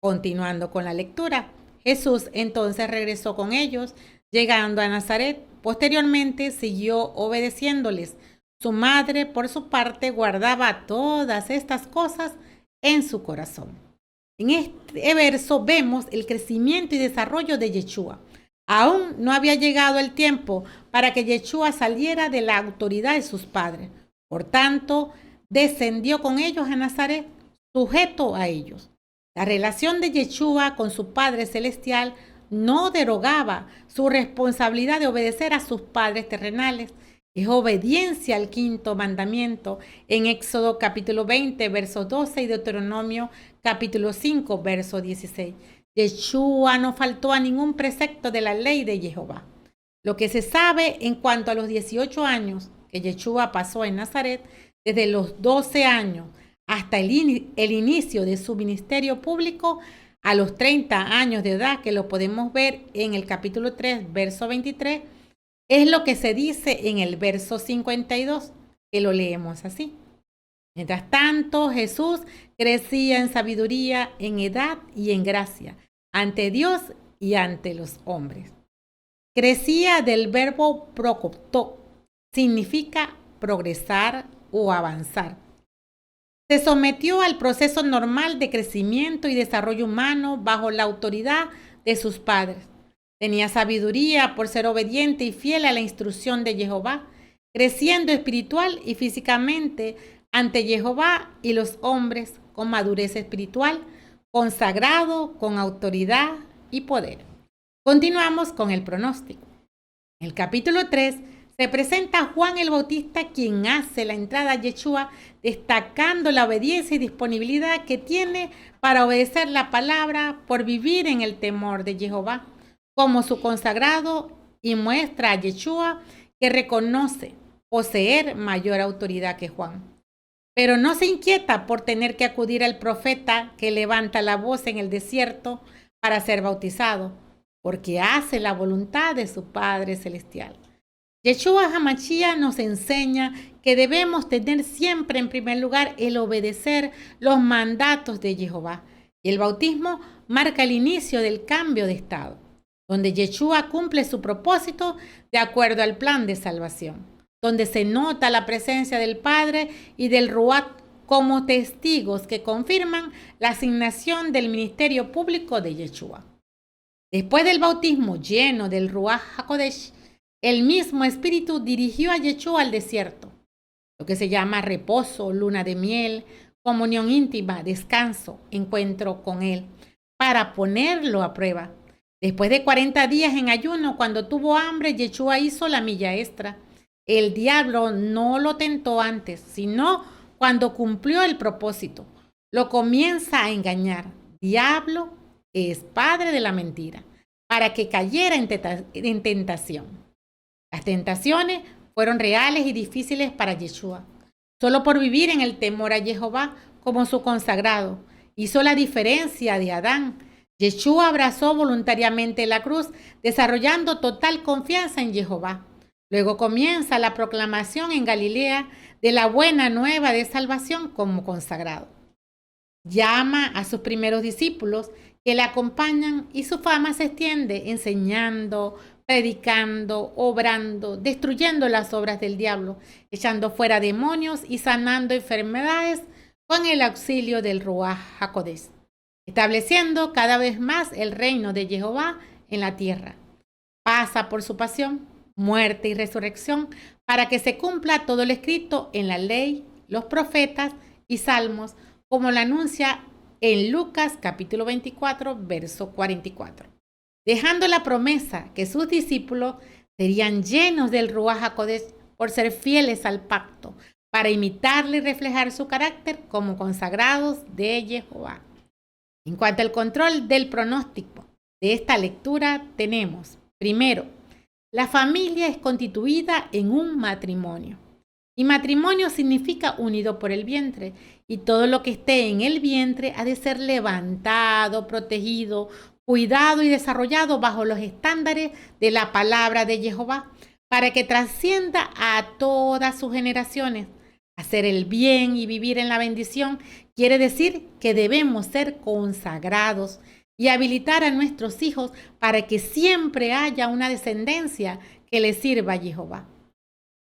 continuando con la lectura, Jesús entonces regresó con ellos, llegando a Nazaret. Posteriormente siguió obedeciéndoles. Su madre, por su parte, guardaba todas estas cosas en su corazón. En este verso vemos el crecimiento y desarrollo de Yeshua. Aún no había llegado el tiempo para que Yeshua saliera de la autoridad de sus padres. Por tanto, descendió con ellos a Nazaret, sujeto a ellos. La relación de Yeshua con su Padre Celestial no derogaba su responsabilidad de obedecer a sus padres terrenales. Es obediencia al quinto mandamiento en Éxodo capítulo 20, verso 12 y Deuteronomio capítulo 5, verso 16. Yeshua no faltó a ningún precepto de la ley de Jehová. Lo que se sabe en cuanto a los 18 años que Yeshua pasó en Nazaret, desde los 12 años hasta el inicio de su ministerio público, a los 30 años de edad, que lo podemos ver en el capítulo 3, verso 23, es lo que se dice en el verso 52, que lo leemos así. Mientras tanto, Jesús crecía en sabiduría, en edad y en gracia, ante Dios y ante los hombres. Crecía del verbo prokopto, significa progresar o avanzar. Se sometió al proceso normal de crecimiento y desarrollo humano bajo la autoridad de sus padres. Tenía sabiduría por ser obediente y fiel a la instrucción de Jehová, creciendo espiritual y físicamente ante Jehová y los hombres con madurez espiritual, consagrado con autoridad y poder. Continuamos con el pronóstico. En el capítulo 3 se presenta a Juan el Bautista, quien hace la entrada a Yeshua, destacando la obediencia y disponibilidad que tiene para obedecer la palabra por vivir en el temor de Jehová como su consagrado, y muestra a Yeshua que reconoce poseer mayor autoridad que Juan. Pero no se inquieta por tener que acudir al profeta que levanta la voz en el desierto para ser bautizado, porque hace la voluntad de su Padre Celestial. Yeshua HaMashiach nos enseña que debemos tener siempre en primer lugar el obedecer los mandatos de Jehová. Y el bautismo marca el inicio del cambio de estado, donde Yeshua cumple su propósito de acuerdo al plan de salvación, donde se nota la presencia del Padre y del Ruach como testigos que confirman la asignación del ministerio público de Yeshua. Después del bautismo lleno del Ruach HaKodesh, el mismo Espíritu dirigió a Yeshua al desierto, lo que se llama reposo, luna de miel, comunión íntima, descanso, encuentro con Él, para ponerlo a prueba. Después de 40 días en ayuno, cuando tuvo hambre, Yeshua hizo la milla extra. El diablo no lo tentó antes, sino cuando cumplió el propósito. Lo comienza a engañar. Diablo es padre de la mentira, para que cayera en tentación. Las tentaciones fueron reales y difíciles para Yeshua. Solo por vivir en el temor a Jehová como su consagrado, hizo la diferencia de Adán. Yeshua abrazó voluntariamente la cruz, desarrollando total confianza en Jehová. Luego comienza la proclamación en Galilea de la buena nueva de salvación como consagrado. Llama a sus primeros discípulos que le acompañan y su fama se extiende enseñando, predicando, obrando, destruyendo las obras del diablo, echando fuera demonios y sanando enfermedades con el auxilio del Ruach HaKodesh, estableciendo cada vez más el reino de Jehová en la tierra. Pasa por su pasión, muerte y resurrección para que se cumpla todo lo escrito en la ley, los profetas y salmos, como lo anuncia en Lucas capítulo 24, verso 44. dejando la promesa que sus discípulos serían llenos del Ruaj HaKodesh por ser fieles al pacto, para imitarle y reflejar su carácter como consagrados de Jehová. En cuanto al control del pronóstico de esta lectura, tenemos, primero, la familia es constituida en un matrimonio. Y matrimonio significa unido por el vientre. Y todo lo que esté en el vientre ha de ser levantado, protegido, cuidado y desarrollado bajo los estándares de la palabra de Jehová, para que trascienda a todas sus generaciones. Hacer el bien y vivir en la bendición quiere decir que debemos ser consagrados y habilitar a nuestros hijos para que siempre haya una descendencia que le sirva a Jehová.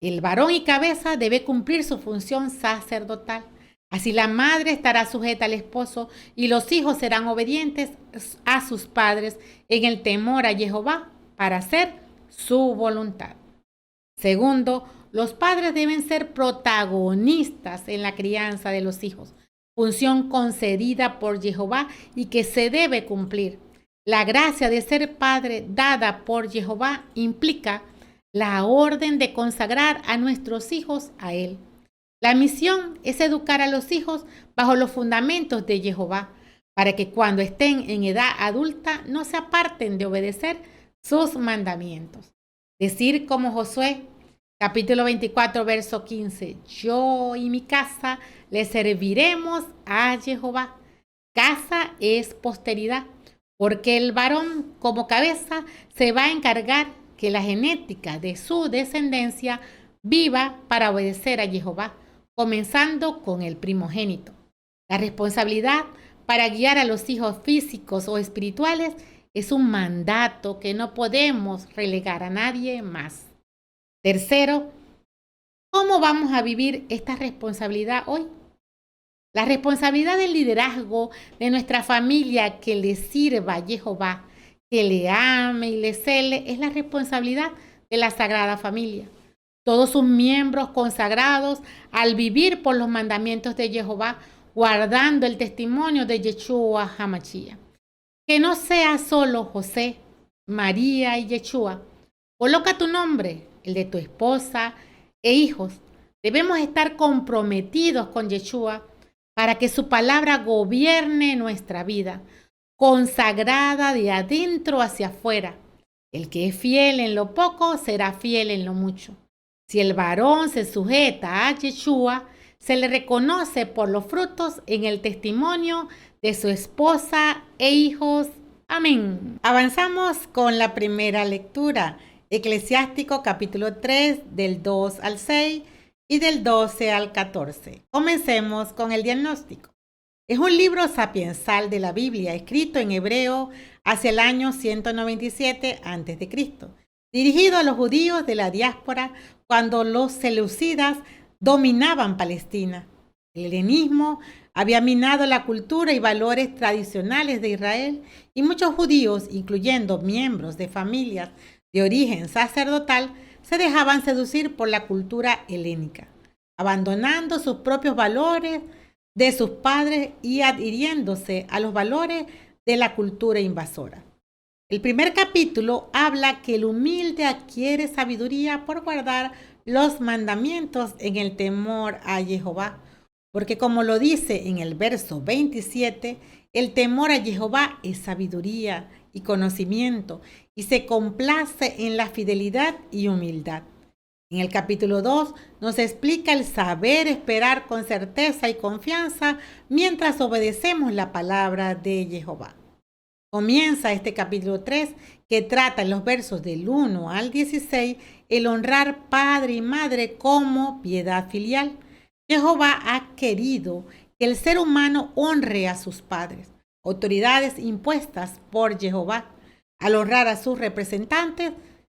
El varón y cabeza debe cumplir su función sacerdotal. Así la madre estará sujeta al esposo y los hijos serán obedientes a sus padres en el temor a Jehová para hacer su voluntad. Segundo, los padres deben ser protagonistas en la crianza de los hijos, función concedida por Jehová y que se debe cumplir. La gracia de ser padre dada por Jehová implica la orden de consagrar a nuestros hijos a Él. La misión es educar a los hijos bajo los fundamentos de Jehová, para que cuando estén en edad adulta no se aparten de obedecer sus mandamientos. Decir como Josué, capítulo 24, verso 15, yo y mi casa le serviremos a Jehová. Casa es posteridad, porque el varón como cabeza se va a encargar que la genética de su descendencia viva para obedecer a Jehová, comenzando con el primogénito. La responsabilidad para guiar a los hijos físicos o espirituales es un mandato que no podemos relegar a nadie más. Tercero, ¿cómo vamos a vivir esta responsabilidad hoy? La responsabilidad del liderazgo de nuestra familia que le sirva a Jehová, que le ame y le cele, es la responsabilidad de la Sagrada Familia. Todos sus miembros consagrados al vivir por los mandamientos de Jehová, guardando el testimonio de Yeshua HaMashiach. Que no sea solo José, María y Yeshua. Coloca tu nombre, el de tu esposa e hijos. Debemos estar comprometidos con Yeshua para que su palabra gobierne nuestra vida, consagrada de adentro hacia afuera. El que es fiel en lo poco será fiel en lo mucho. Si el varón se sujeta a Yeshua, se le reconoce por los frutos en el testimonio de su esposa e hijos. Amén. Avanzamos con la primera lectura. Eclesiástico capítulo 3 del 2 al 6 y del 12 al 14. Comencemos con el diagnóstico. Es un libro sapiensal de la Biblia escrito en hebreo hacia el año 197 a.C., dirigido a los judíos de la diáspora cuando los seleucidas dominaban Palestina. El helenismo había minado la cultura y valores tradicionales de Israel y muchos judíos, incluyendo miembros de familias de origen sacerdotal, se dejaban seducir por la cultura helénica, abandonando sus propios valores de sus padres y adhiriéndose a los valores de la cultura invasora. El primer capítulo habla que el humilde adquiere sabiduría por guardar los mandamientos en el temor a Jehová, porque como lo dice en el verso 27, el temor a Jehová es sabiduría y conocimiento y se complace en la fidelidad y humildad. En el capítulo 2 nos explica el saber esperar con certeza y confianza mientras obedecemos la palabra de Jehová. Comienza este capítulo 3 que trata en los versos del 1 al 16 el honrar padre y madre como piedad filial. Jehová ha querido que el ser humano honre a sus padres, autoridades impuestas por Jehová. Al honrar a sus representantes,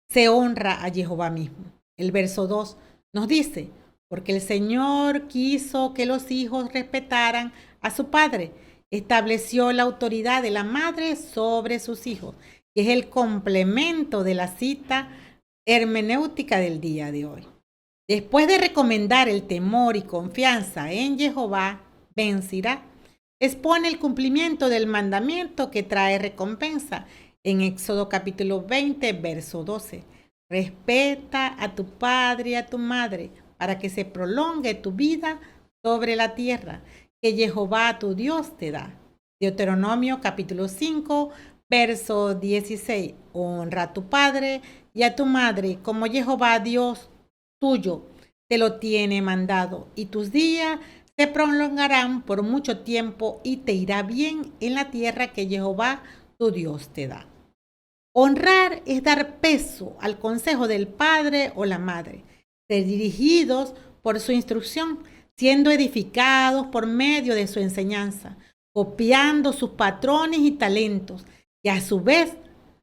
se honra a Jehová mismo. El verso 2 nos dice, porque el Señor quiso que los hijos respetaran a su padre, estableció la autoridad de la madre sobre sus hijos, que es el complemento de la cita hermenéutica del día de hoy. Después de recomendar el temor y confianza en Jehová, Ben Sirá expone el cumplimiento del mandamiento que trae recompensa, En Éxodo capítulo 20, verso 12. Respeta a tu padre y a tu madre para que se prolongue tu vida sobre la tierra que Jehová tu Dios te da. Deuteronomio capítulo 5, verso 16. Honra a tu padre y a tu madre como Jehová Dios tuyo te lo tiene mandado, y tus días se prolongarán por mucho tiempo y te irá bien en la tierra que Jehová tu Dios te da. Honrar es dar peso al consejo del padre o la madre, ser dirigidos por su instrucción, siendo edificados por medio de su enseñanza, copiando sus patrones y talentos, que a su vez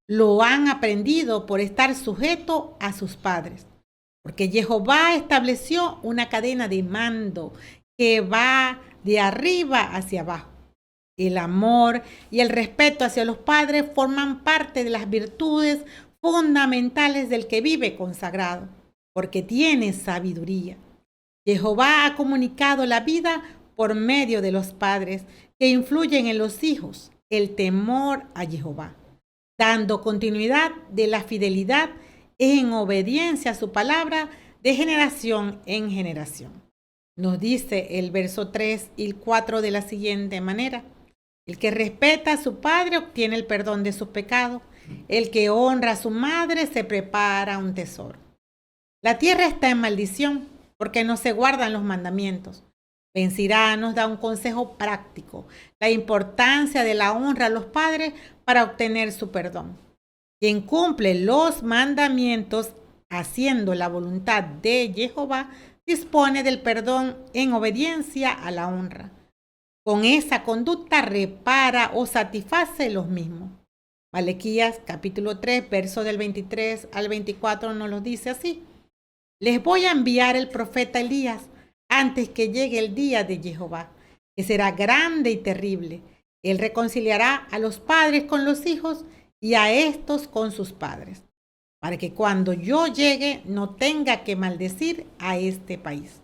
lo han aprendido por estar sujeto a sus padres. Porque Jehová estableció una cadena de mando que va de arriba hacia abajo. El amor y el respeto hacia los padres forman parte de las virtudes fundamentales del que vive consagrado, porque tiene sabiduría. Jehová ha comunicado la vida por medio de los padres que influyen en los hijos, el temor a Jehová, dando continuidad de la fidelidad en obediencia a su palabra de generación en generación. Nos dice el verso 3 y el 4 de la siguiente manera: el que respeta a su padre obtiene el perdón de sus pecados. El que honra a su madre se prepara un tesoro. La tierra está en maldición porque no se guardan los mandamientos. Benzirá nos da un consejo práctico: la importancia de la honra a los padres para obtener su perdón. Quien cumple los mandamientos haciendo la voluntad de Jehová dispone del perdón en obediencia a la honra. Con esa conducta repara o satisface los mismos. Malaquías capítulo 3, verso del 23 al 24 nos lo dice así: les voy a enviar el profeta Elías antes que llegue el día de Jehová, que será grande y terrible. Él reconciliará a los padres con los hijos y a estos con sus padres, para que cuando yo llegue no tenga que maldecir a este país.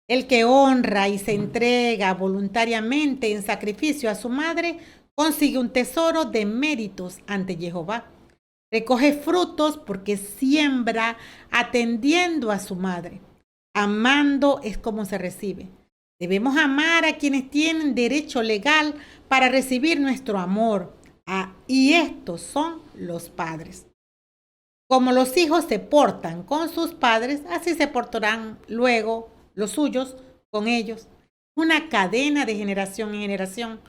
El que honra y se entrega voluntariamente en sacrificio a su madre consigue un tesoro de méritos ante Jehová. Recoge frutos porque siembra atendiendo a su madre. Amando es como se recibe. Debemos amar a quienes tienen derecho legal para recibir nuestro amor. Y estos son los padres. Como los hijos se portan con sus padres, así se portarán luego los suyos con ellos. Una cadena de generación en generación.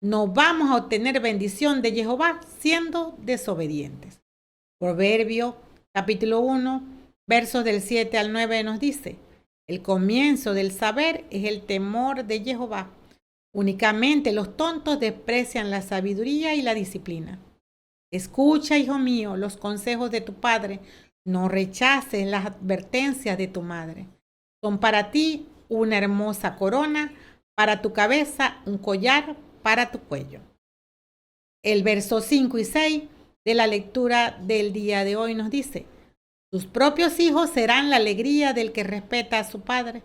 No vamos a obtener bendición de Jehová siendo desobedientes. Proverbio capítulo 1, versos del 7 al 9 nos dice: el comienzo del saber es el temor de Jehová. Únicamente los tontos desprecian la sabiduría y la disciplina. Escucha, hijo mío, los consejos de tu padre. No rechaces las advertencias de tu madre. Son para ti una hermosa corona, para tu cabeza un collar para tu cuello. El verso 5 y 6 de la lectura del día de hoy nos dice: tus propios hijos serán la alegría del que respeta a su padre.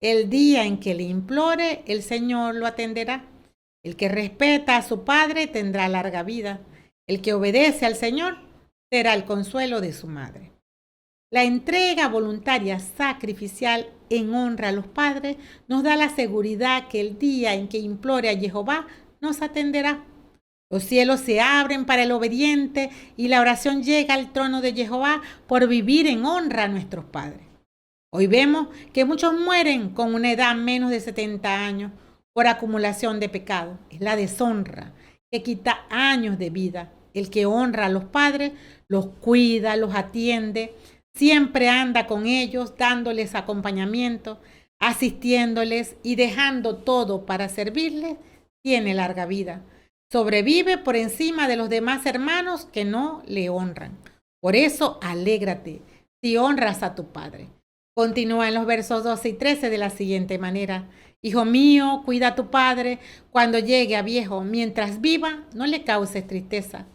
El día en que le implore, el Señor lo atenderá. El que respeta a su padre tendrá larga vida. El que obedece al Señor será el consuelo de su madre. La entrega voluntaria sacrificial en honra a los padres nos da la seguridad que el día en que implore a Jehová nos atenderá. Los cielos se abren para el obediente y la oración llega al trono de Jehová por vivir en honra a nuestros padres. Hoy vemos que muchos mueren con una edad menos de 70 años por acumulación de pecado. Es la deshonra que quita años de vida. El que honra a los padres los cuida, los atiende, siempre anda con ellos, dándoles acompañamiento, asistiéndoles y dejando todo para servirles, tiene larga vida. Sobrevive por encima de los demás hermanos que no le honran. Por eso, alégrate si honras a tu padre. Continúa en los versos 12 y 13 de la siguiente manera: hijo mío, cuida a tu padre cuando llegue a viejo. Mientras viva, no le causes tristeza.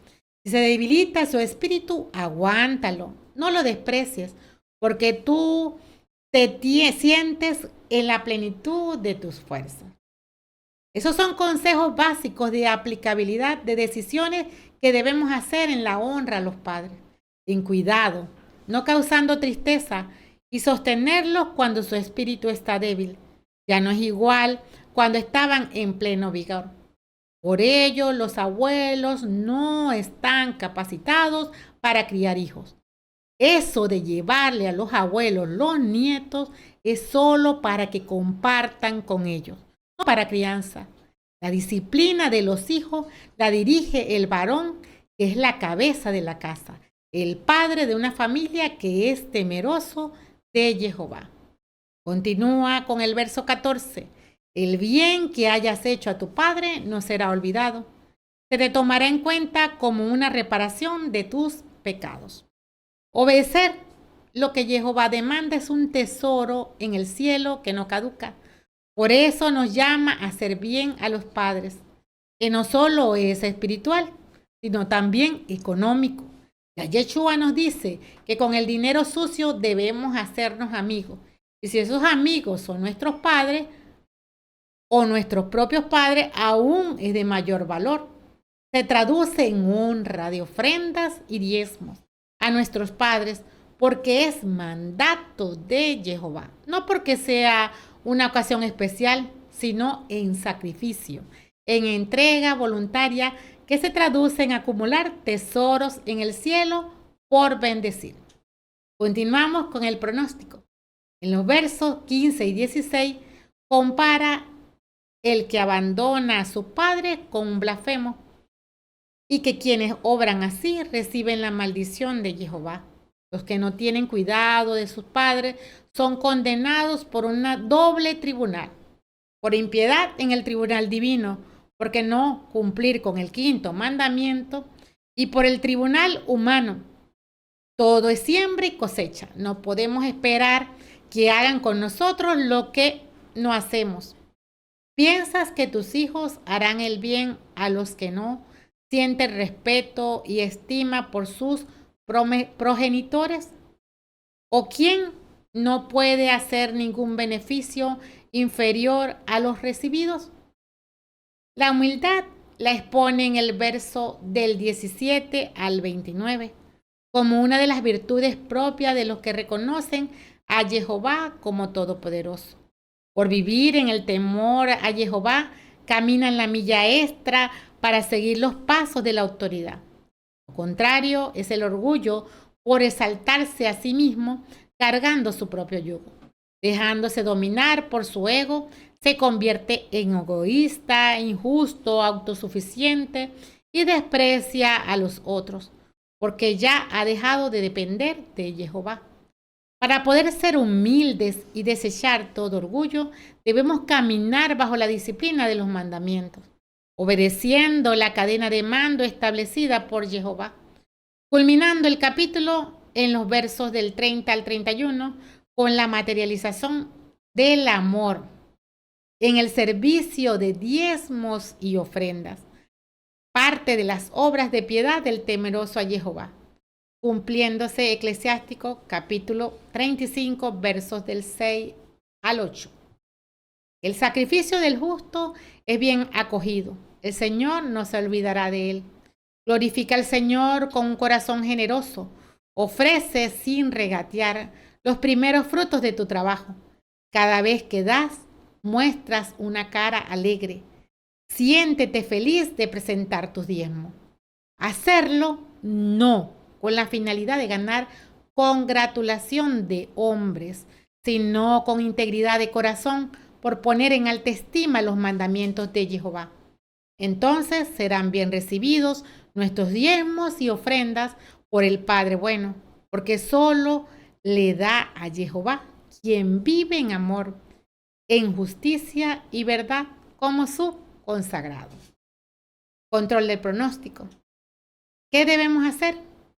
Si se debilita su espíritu, aguántalo. No lo desprecies, porque tú te sientes en la plenitud de tus fuerzas. Esos son consejos básicos de aplicabilidad de decisiones que debemos hacer en la honra a los padres, en cuidado, no causando tristeza y sostenerlos cuando su espíritu está débil. Ya no es igual cuando estaban en pleno vigor. Por ello, los abuelos no están capacitados para criar hijos. Eso de llevarle a los abuelos los nietos es solo para que compartan con ellos, no para crianza. La disciplina de los hijos la dirige el varón, que es la cabeza de la casa, el padre de una familia que es temeroso de Jehová. Continúa con el verso 14. El bien que hayas hecho a tu padre no será olvidado. Se te tomará en cuenta como una reparación de tus pecados. Obedecer lo que Jehová demanda es un tesoro en el cielo que no caduca. Por eso nos llama a hacer bien a los padres, que no solo es espiritual, sino también económico. Ya Yeshua nos dice que con el dinero sucio debemos hacernos amigos. Y si esos amigos son nuestros padres o nuestros propios padres, aún es de mayor valor. Se traduce en honra de ofrendas y diezmos a nuestros padres porque es mandato de Jehová. No porque sea una ocasión especial, sino en sacrificio, en entrega voluntaria que se traduce en acumular tesoros en el cielo por bendecir. Continuamos con el pronóstico. En los versos 15 y 16 compara el que abandona a su padre con un blasfemo y que quienes obran así reciben la maldición de Jehová. Los que no tienen cuidado de sus padres son condenados por una doble tribunal, por impiedad en el tribunal divino, porque no cumplir con el quinto mandamiento, y por el tribunal humano. Todo es siembra y cosecha. No podemos esperar que hagan con nosotros lo que no hacemos. ¿Piensas que tus hijos harán el bien a los que no sienten respeto y estima por sus progenitores? ¿O quién no puede hacer ningún beneficio inferior a los recibidos? La humildad la expone en el verso del 17 al 29 como una de las virtudes propias de los que reconocen a Jehová como todopoderoso. Por vivir en el temor a Jehová, caminan la milla extra para seguir los pasos de la autoridad. Lo contrario es el orgullo por exaltarse a sí mismo, cargando su propio yugo. Dejándose dominar por su ego, se convierte en egoísta, injusto, autosuficiente y desprecia a los otros, porque ya ha dejado de depender de Jehová. Para poder ser humildes y desechar todo orgullo, debemos caminar bajo la disciplina de los mandamientos, obedeciendo la cadena de mando establecida por Jehová. Culminando el capítulo en los versos del 30 al 31 con la materialización del amor en el servicio de diezmos y ofrendas, parte de las obras de piedad del temeroso a Jehová. Cumpliéndose Eclesiástico capítulo 35 versos del 6 al 8. El sacrificio del justo es bien acogido. El Señor no se olvidará de él. Glorifica al Señor con un corazón generoso. Ofrece sin regatear los primeros frutos de tu trabajo. Cada vez que das, muestras una cara alegre. Siéntete feliz de presentar tus diezmos. Hacerlo no con la finalidad de ganar congratulación de hombres, sino con integridad de corazón por poner en alta estima los mandamientos de Jehová. Entonces serán bien recibidos nuestros diezmos y ofrendas por el Padre bueno, porque solo le da a Jehová, quien vive en amor, en justicia y verdad, como su consagrado. Control del pronóstico. ¿Qué debemos hacer?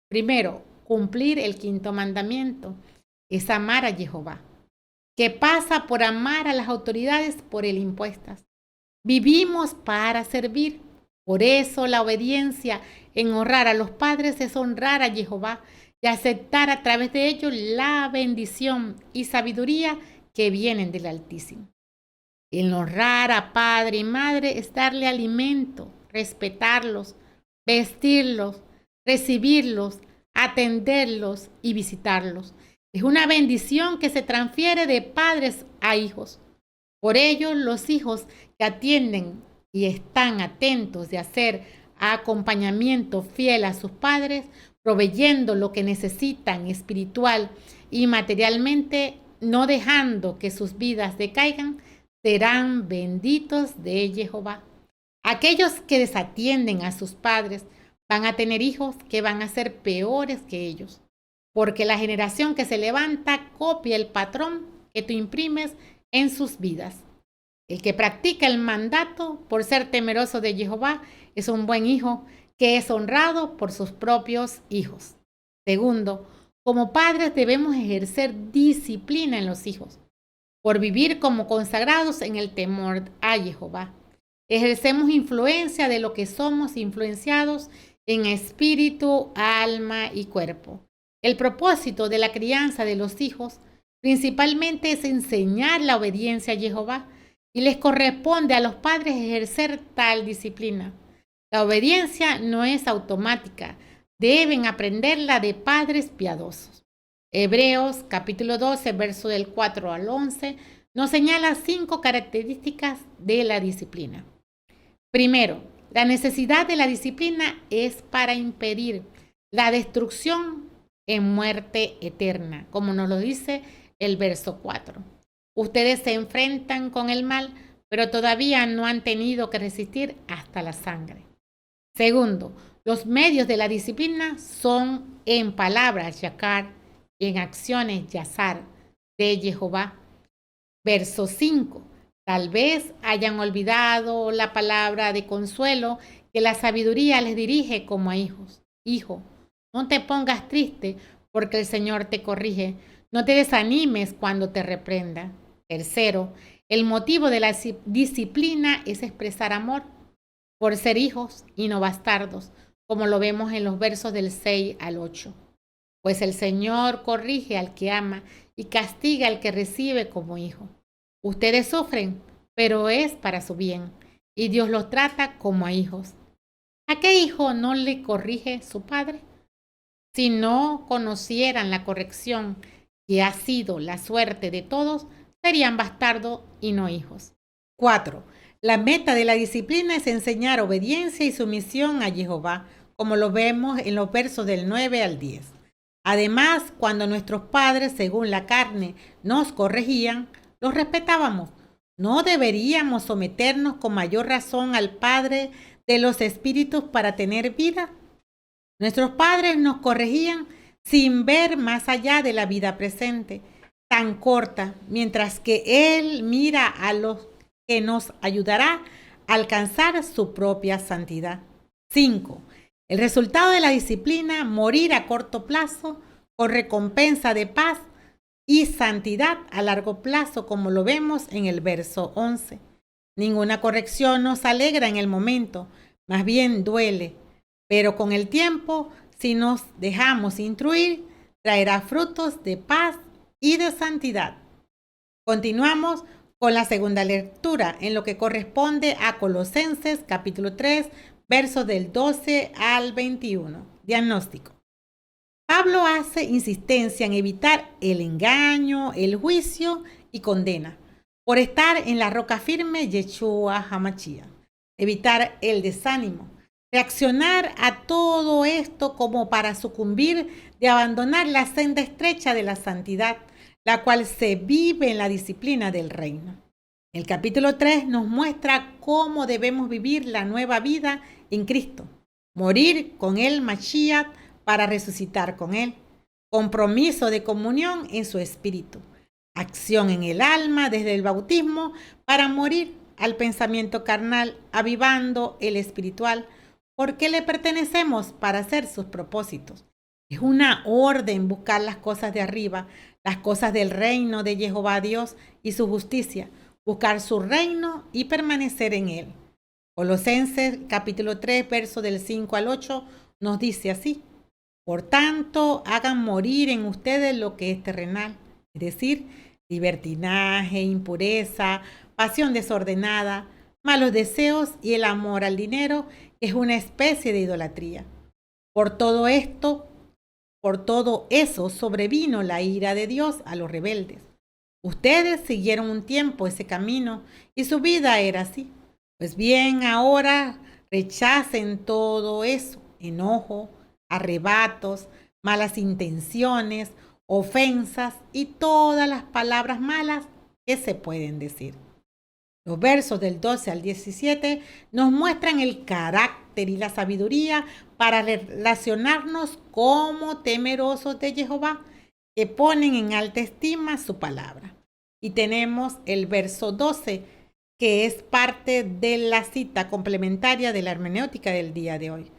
Primero, cumplir el quinto mandamiento, es amar a Jehová, que pasa por amar a las autoridades por él impuestas. Vivimos para servir, por eso la obediencia en honrar a los padres es honrar a Jehová y aceptar a través de ellos la bendición y sabiduría que vienen del Altísimo. El honrar a padre y madre es darle alimento, respetarlos, vestirlos, recibirlos, atenderlos y visitarlos. Es una bendición que se transfiere de padres a hijos. Por ello, los hijos que atienden y están atentos de hacer acompañamiento fiel a sus padres, proveyendo lo que necesitan espiritual y materialmente, no dejando que sus vidas decaigan, serán benditos de Jehová. Aquellos que desatienden a sus padres van a tener hijos que van a ser peores que ellos, porque la generación que se levanta copia el patrón que tú imprimes en sus vidas. El que practica el mandato por ser temeroso de Jehová es un buen hijo que es honrado por sus propios hijos. Segundo, como padres debemos ejercer disciplina en los hijos, por vivir como consagrados en el temor a Jehová. Ejercemos influencia de lo que somos influenciados en espíritu, alma y cuerpo. El propósito de la crianza de los hijos principalmente es enseñar la obediencia a Jehová, y les corresponde a los padres ejercer tal disciplina. La obediencia no es automática, deben aprenderla de padres piadosos. Hebreos capítulo 12, verso del 4 al 11, nos señala 5 características de la disciplina. Primero, la necesidad de la disciplina es para impedir la destrucción en muerte eterna, como nos lo dice el verso 4. Ustedes se enfrentan con el mal, pero todavía no han tenido que resistir hasta la sangre. Segundo, los medios de la disciplina son en palabras, yakar, en acciones, yazar, de Jehová. Verso 5. Tal vez hayan olvidado la palabra de consuelo que la sabiduría les dirige como a hijos. Hijo, no te pongas triste porque el Señor te corrige. No te desanimes cuando te reprenda. Tercero, el motivo de la disciplina es expresar amor por ser hijos y no bastardos, como lo vemos en los versos del 6 al 8. Pues el Señor corrige al que ama y castiga al que recibe como hijo. Ustedes sufren, pero es para su bien, y Dios los trata como a hijos. ¿A qué hijo no le corrige su padre? Si no conocieran la corrección que ha sido la suerte de todos, serían bastardos y no hijos. 4. La meta de la disciplina es enseñar obediencia y sumisión a Jehová, como lo vemos en los versos del 9 al 10. Además, cuando nuestros padres, según la carne, nos corregían, los respetábamos. ¿No deberíamos someternos con mayor razón al Padre de los Espíritus para tener vida? Nuestros padres nos corregían sin ver más allá de la vida presente, tan corta, mientras que Él mira a los que nos ayudará a alcanzar su propia santidad. 5. El resultado de la disciplina, morir a corto plazo con recompensa de paz y santidad a largo plazo, como lo vemos en el verso 11. Ninguna corrección nos alegra en el momento, más bien duele, pero con el tiempo, si nos dejamos instruir, traerá frutos de paz y de santidad. Continuamos con la segunda lectura en lo que corresponde a Colosenses capítulo 3, versos del 12 al 21. Diagnóstico. Pablo hace insistencia en evitar el engaño, el juicio y condena por estar en la roca firme Yeshua HaMashiach. Evitar el desánimo. Reaccionar a todo esto como para sucumbir de abandonar la senda estrecha de la santidad, la cual se vive en la disciplina del reino. El capítulo 3 nos muestra cómo debemos vivir la nueva vida en Cristo. Morir con el Mashiach para resucitar con Él. Compromiso de comunión en su espíritu. Acción en el alma desde el bautismo para morir al pensamiento carnal, avivando el espiritual, porque le pertenecemos para hacer sus propósitos. Es una orden buscar las cosas de arriba, las cosas del reino de Jehová Dios y su justicia, buscar su reino y permanecer en él. Colosenses capítulo 3, verso del 5 al 8 nos dice así: por tanto, hagan morir en ustedes lo que es terrenal, es decir, libertinaje, impureza, pasión desordenada, malos deseos y el amor al dinero, que es una especie de idolatría. Por todo eso sobrevino la ira de Dios a los rebeldes. Ustedes siguieron un tiempo ese camino y su vida era así. Pues bien, ahora rechacen todo eso: enojo, arrebatos, malas intenciones, ofensas y todas las palabras malas que se pueden decir. Los versos del 12 al 17 nos muestran el carácter y la sabiduría para relacionarnos como temerosos de Jehová, que ponen en alta estima su palabra. Y tenemos el verso 12, que es parte de la cita complementaria de la hermenéutica del día de hoy.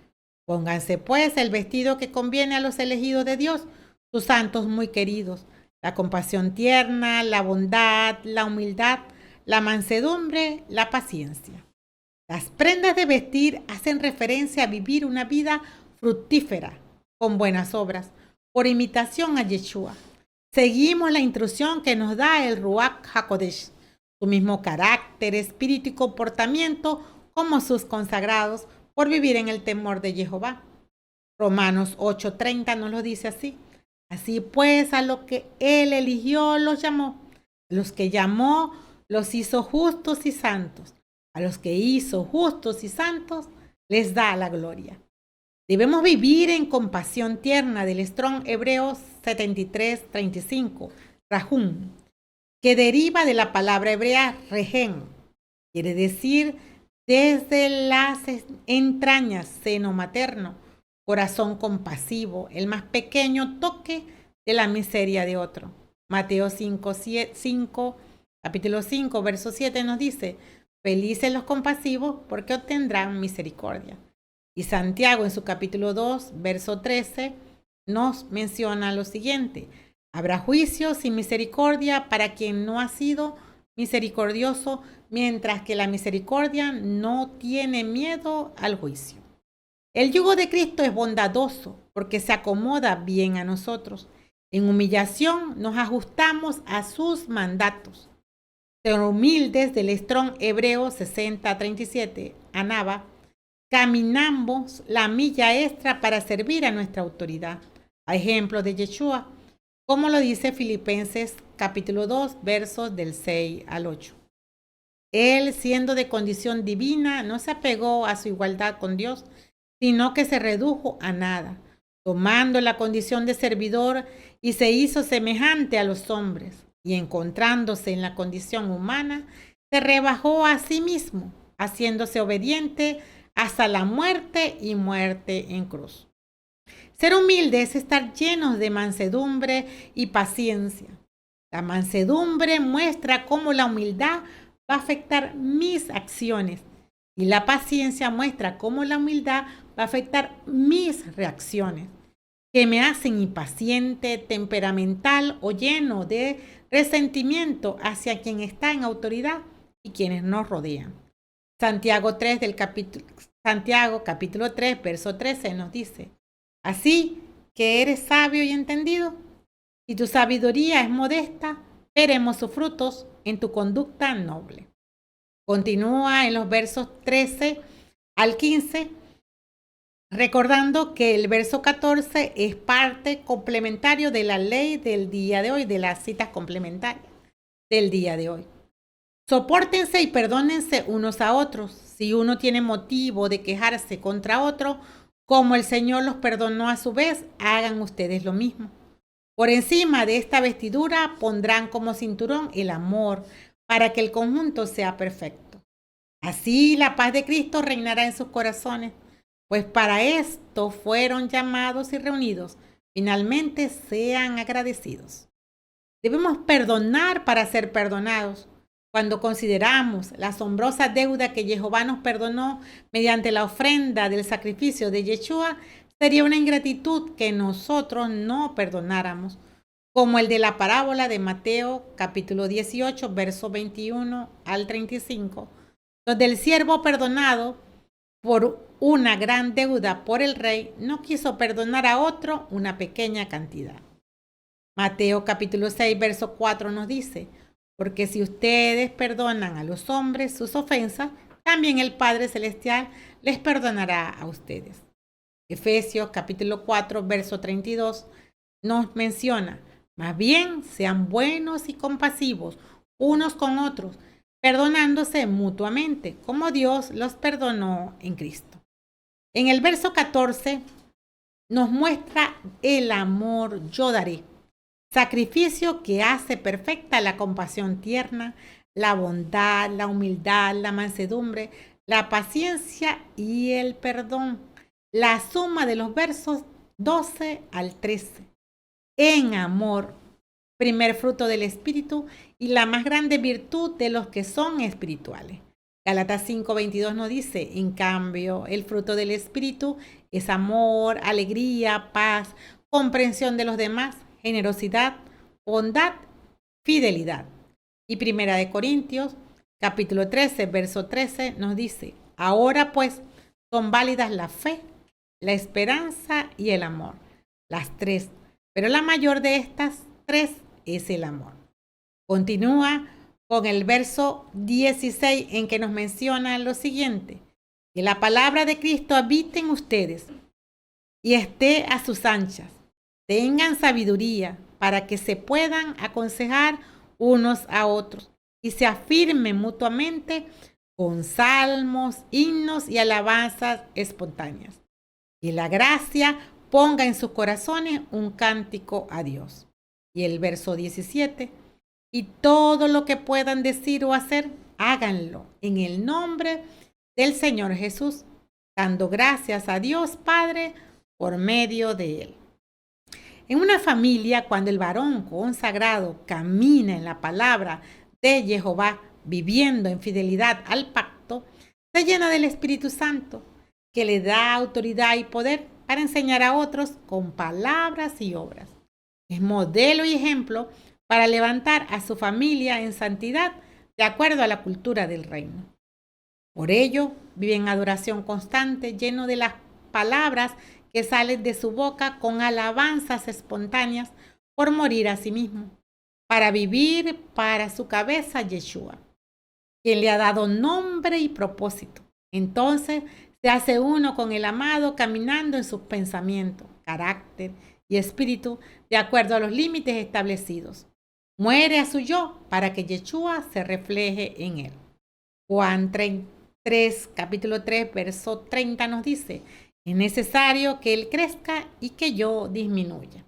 Pónganse pues el vestido que conviene a los elegidos de Dios, sus santos muy queridos: la compasión tierna, la bondad, la humildad, la mansedumbre, la paciencia. Las prendas de vestir hacen referencia a vivir una vida fructífera, con buenas obras, por imitación a Yeshua. Seguimos la instrucción que nos da el Ruach HaKodesh, su mismo carácter, espíritu y comportamiento como sus consagrados, por vivir en el temor de Jehová. Romanos 8:30 nos lo dice así: así pues, a lo que Él eligió los llamó, a los que llamó los hizo justos y santos, a los que hizo justos y santos les da la gloria. Debemos vivir en compasión tierna, del Strong Hebreos 73:35, Rahum, que deriva de la palabra hebrea regen, quiere decir desde las entrañas, seno materno, corazón compasivo, el más pequeño toque de la miseria de otro. Mateo 5, capítulo 5, verso 7 nos dice: felices los compasivos, porque obtendrán misericordia. Y Santiago en su capítulo 2, verso 13, nos menciona lo siguiente: habrá juicio sin misericordia para quien no ha sido misericordioso, mientras que la misericordia no tiene miedo al juicio. El yugo de Cristo es bondadoso porque se acomoda bien a nosotros. En humillación nos ajustamos a sus mandatos. Ser humildes, del Strong Hebreo 60:37, Anaba, caminamos la milla extra para servir a nuestra autoridad, a ejemplo de Yeshua, como lo dice Filipenses capítulo 2, versos del 6 al 8. Él, siendo de condición divina, no se apegó a su igualdad con Dios, sino que se redujo a nada, tomando la condición de servidor, y se hizo semejante a los hombres, y encontrándose en la condición humana, se rebajó a sí mismo, haciéndose obediente hasta la muerte y muerte en cruz. Ser humilde es estar llenos de mansedumbre y paciencia. La mansedumbre muestra cómo la humildad va a afectar mis acciones, y la paciencia muestra cómo la humildad va a afectar mis reacciones, que me hacen impaciente, temperamental o lleno de resentimiento hacia quien está en autoridad y quienes nos rodean. Santiago capítulo 3, verso 13 nos dice: así que eres sabio y entendido, si tu sabiduría es modesta, veremos sus frutos en tu conducta noble. Continúa en los versos 13 al 15, recordando que el verso 14 es parte complementario de la ley del día de hoy, de las citas complementarias del día de hoy. Sopórtense y perdónense unos a otros. Si uno tiene motivo de quejarse contra otro, como el Señor los perdonó a su vez, hagan ustedes lo mismo. Por encima de esta vestidura pondrán como cinturón el amor, para que el conjunto sea perfecto. Así la paz de Cristo reinará en sus corazones, pues para esto fueron llamados y reunidos. Finalmente, sean agradecidos. Debemos perdonar para ser perdonados. Cuando consideramos la asombrosa deuda que Jehová nos perdonó mediante la ofrenda del sacrificio de Yeshua, sería una ingratitud que nosotros no perdonáramos, como el de la parábola de Mateo capítulo 18, verso 21 al 35, donde el siervo perdonado por una gran deuda por el rey no quiso perdonar a otro una pequeña cantidad. Mateo capítulo 6, verso 4 nos dice: porque si ustedes perdonan a los hombres sus ofensas, también el Padre Celestial les perdonará a ustedes. Efesios capítulo 4, verso 32 nos menciona: más bien sean buenos y compasivos unos con otros, perdonándose mutuamente, como Dios los perdonó en Cristo. En el verso 14 nos muestra el amor yo daré, sacrificio que hace perfecta la compasión tierna, la bondad, la humildad, la mansedumbre, la paciencia y el perdón. La suma de los versos 12 al 13. En amor, primer fruto del Espíritu y la más grande virtud de los que son espirituales. Gálatas 5:22 nos dice: en cambio, el fruto del Espíritu es amor, alegría, paz, comprensión de los demás, generosidad, bondad, fidelidad. Y Primera de Corintios, capítulo 13, verso 13 nos dice: ahora pues son válidas la fe, la esperanza y el amor, las tres, pero la mayor de estas tres es el amor. Continúa con el verso 16 en que nos menciona lo siguiente: que la palabra de Cristo habite en ustedes y esté a sus anchas. Tengan sabiduría para que se puedan aconsejar unos a otros y se afirmen mutuamente con salmos, himnos y alabanzas espontáneas. Y la gracia ponga en sus corazones un cántico a Dios. Y el verso 17: y todo lo que puedan decir o hacer, háganlo en el nombre del Señor Jesús, dando gracias a Dios Padre por medio de él. En una familia, cuando el varón consagrado camina en la palabra de Jehová, viviendo en fidelidad al pacto, se llena del Espíritu Santo, que le da autoridad y poder para enseñar a otros con palabras y obras. Es modelo y ejemplo para levantar a su familia en santidad de acuerdo a la cultura del reino. Por ello, vive en adoración constante, lleno de las palabras que salen de su boca con alabanzas espontáneas por morir a sí mismo, para vivir para su cabeza Yeshua, quien le ha dado nombre y propósito. Entonces se hace uno con el amado, caminando en sus pensamientos, carácter y espíritu de acuerdo a los límites establecidos. Muere a su yo para que Yeshua se refleje en él. Juan 3, capítulo 3, verso 30 nos dice: es necesario que él crezca y que yo disminuya.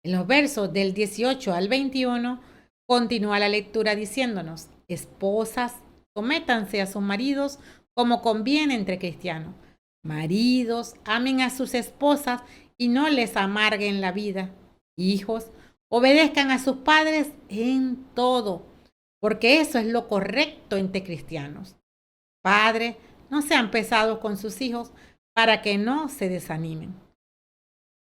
En los versos del 18 al 21 continúa la lectura diciéndonos: esposas, sométanse a sus maridos como conviene entre cristianos. Maridos, amen a sus esposas y no les amarguen la vida. Hijos, obedezcan a sus padres en todo, porque eso es lo correcto entre cristianos. Padres, no sean pesados con sus hijos para que no se desanimen.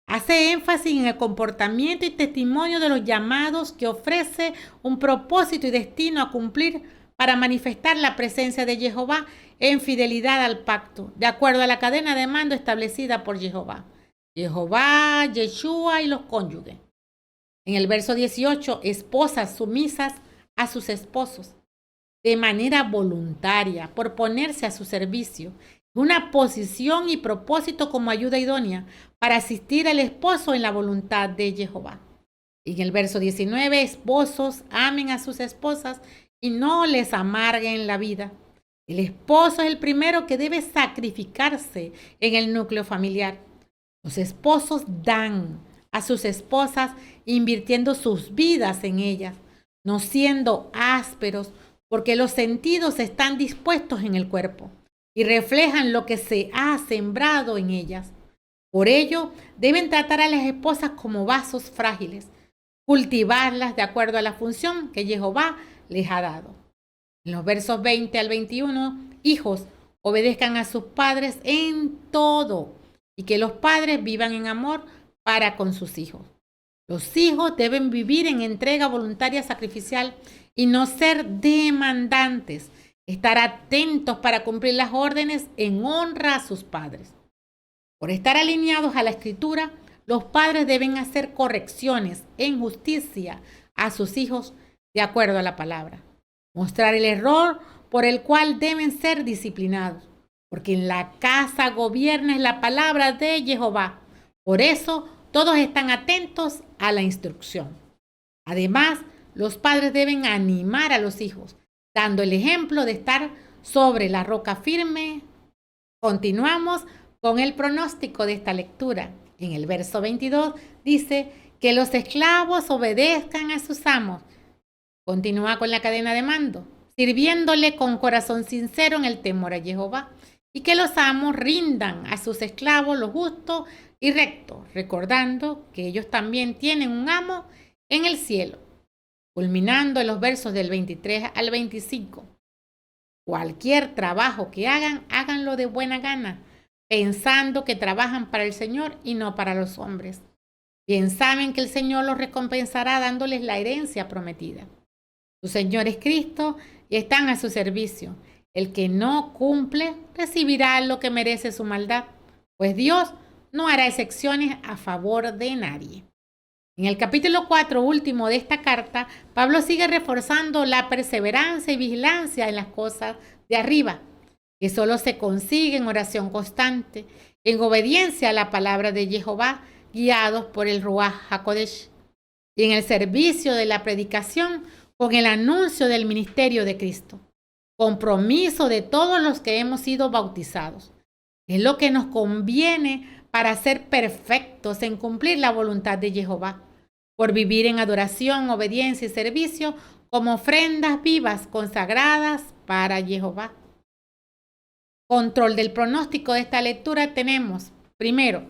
Hace énfasis en el comportamiento y testimonio de los llamados que ofrece un propósito y destino a cumplir para manifestar la presencia de Jehová en fidelidad al pacto, de acuerdo a la cadena de mando establecida por Jehová. Jehová, Yeshua y los cónyuges. En el verso 18, esposas sumisas a sus esposos, de manera voluntaria, por ponerse a su servicio, una posición y propósito como ayuda idónea para asistir al esposo en la voluntad de Jehová. Y en el verso 19, esposos, amen a sus esposas y no les amarguen la vida. El esposo es el primero que debe sacrificarse en el núcleo familiar. Los esposos dan a sus esposas invirtiendo sus vidas en ellas, no siendo ásperos, porque los sentidos están dispuestos en el cuerpo y reflejan lo que se ha sembrado en ellas. Por ello, deben tratar a las esposas como vasos frágiles, cultivarlas de acuerdo a la función que Jehová les ha dado. En los versos 20 al 21, hijos, obedezcan a sus padres en todo y que los padres vivan en amor para con sus hijos. Los hijos deben vivir en entrega voluntaria sacrificial y no ser demandantes, estar atentos para cumplir las órdenes en honra a sus padres. Por estar alineados a la Escritura, los padres deben hacer correcciones en justicia a sus hijos de acuerdo a la palabra. Mostrar el error por el cual deben ser disciplinados. porque en la casa gobierna la palabra de Jehová. Por eso todos están atentos a la instrucción. Además, los padres deben animar a los hijos, dando el ejemplo de estar sobre la roca firme. Continuamos con el pronóstico de esta lectura. En el verso 22 dice que los esclavos obedezcan a sus amos. Continúa con la cadena de mando, sirviéndole con corazón sincero en el temor a Jehová, y que los amos rindan a sus esclavos lo justo y recto, recordando que ellos también tienen un amo en el cielo. Culminando en los versos del 23 al 25. Cualquier trabajo que hagan, háganlo de buena gana, pensando que trabajan para el Señor y no para los hombres. Bien saben que el Señor los recompensará dándoles la herencia prometida. Su Señor es Cristo y están a su servicio. El que no cumple recibirá lo que merece su maldad, pues Dios no hará excepciones a favor de nadie. En el capítulo 4, último de esta carta, Pablo sigue reforzando la perseverancia y vigilancia en las cosas de arriba, que solo se consigue en oración constante, en obediencia a la palabra de Jehová, guiados por el Ruach HaKodesh, y en el servicio de la predicación con el anuncio del ministerio de Cristo. Compromiso de todos los que hemos sido bautizados. Es lo que nos conviene para ser perfectos en cumplir la voluntad de Jehová, por vivir en adoración, obediencia y servicio como ofrendas vivas consagradas para Jehová. Control del pronóstico de esta lectura tenemos, primero,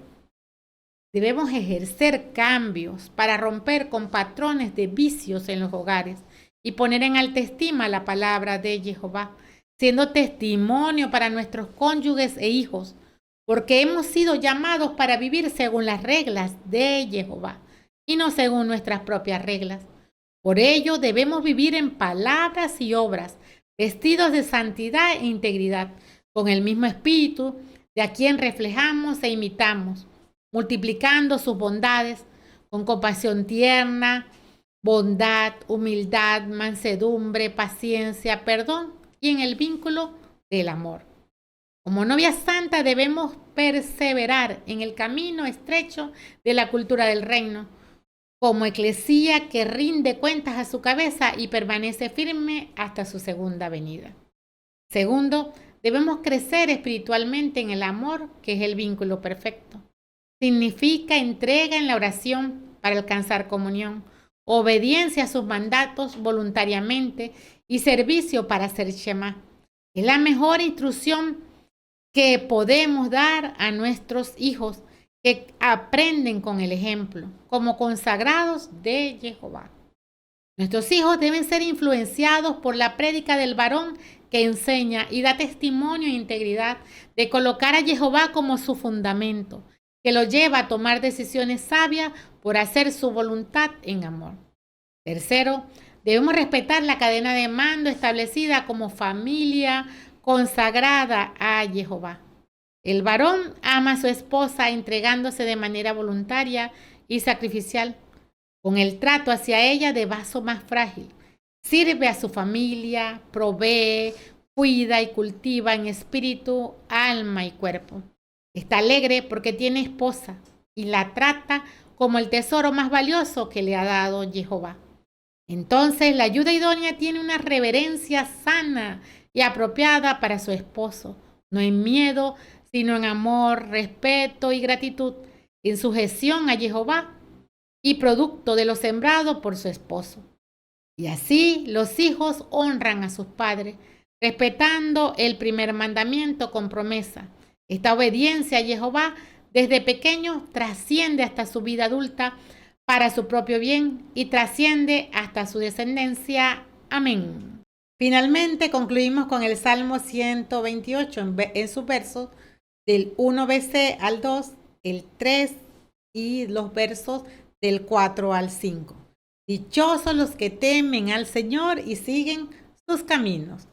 debemos ejercer cambios para romper con patrones de vicios en los hogares y poner en alta estima la palabra de Jehová, siendo testimonio para nuestros cónyuges e hijos, porque hemos sido llamados para vivir según las reglas de Jehová y no según nuestras propias reglas. Por ello debemos vivir en palabras y obras, vestidos de santidad e integridad, con el mismo espíritu de a quien reflejamos e imitamos, multiplicando sus bondades con compasión tierna, bondad, humildad, mansedumbre, paciencia, perdón y en el vínculo del amor. Como novia santa debemos perseverar en el camino estrecho de la cultura del reino, como eclesía que rinde cuentas a su cabeza y permanece firme hasta su segunda venida. Segundo, debemos crecer espiritualmente en el amor, que es el vínculo perfecto. Significa entrega en la oración para alcanzar comunión, obediencia a sus mandatos voluntariamente y servicio para hacer Shema. Es la mejor instrucción que podemos dar a nuestros hijos, que aprenden con el ejemplo, como consagrados de Jehová. Nuestros hijos deben ser influenciados por la prédica del varón que enseña y da testimonio e integridad de colocar a Jehová como su fundamento, que lo lleva a tomar decisiones sabias por hacer su voluntad en amor. Tercero, debemos respetar la cadena de mando establecida como familia consagrada a Jehová. El varón ama a su esposa entregándose de manera voluntaria y sacrificial, con el trato hacia ella de vaso más frágil. Sirve a su familia, provee, cuida y cultiva en espíritu, alma y cuerpo. Está alegre porque tiene esposa y la trata como el tesoro más valioso que le ha dado Jehová. Entonces la ayuda idónea tiene una reverencia sana y apropiada para su esposo, no en miedo, sino en amor, respeto y gratitud, en sujeción a Jehová y producto de lo sembrado por su esposo. Y así los hijos honran a sus padres, respetando el primer mandamiento con promesa. Esta obediencia a Jehová desde pequeño trasciende hasta su vida adulta para su propio bien y trasciende hasta su descendencia. Amén. Finalmente concluimos con el Salmo 128 en sus versos del 1bc al 2, el 3 y los versos del 4 al 5. Dichosos los que temen al Señor y siguen sus caminos.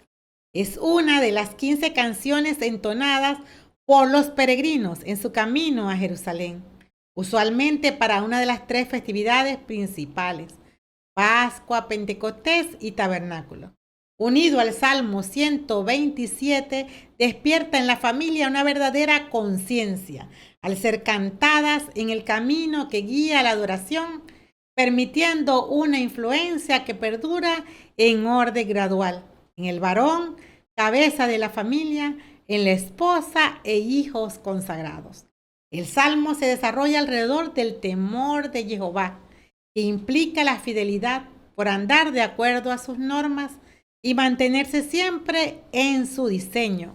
Es una de las 15 canciones entonadas por los peregrinos en su camino a Jerusalén, usualmente para una de las 3 festividades principales, Pascua, Pentecostés y Tabernáculo. unido al Salmo 127, despierta en la familia una verdadera conciencia, al ser cantadas en el camino que guía a la adoración, permitiendo una influencia que perdura en orden gradual, en el varón, cabeza de la familia, en la esposa e hijos consagrados. El Salmo se desarrolla alrededor del temor de Jehová, que implica la fidelidad por andar de acuerdo a sus normas y mantenerse siempre en su diseño,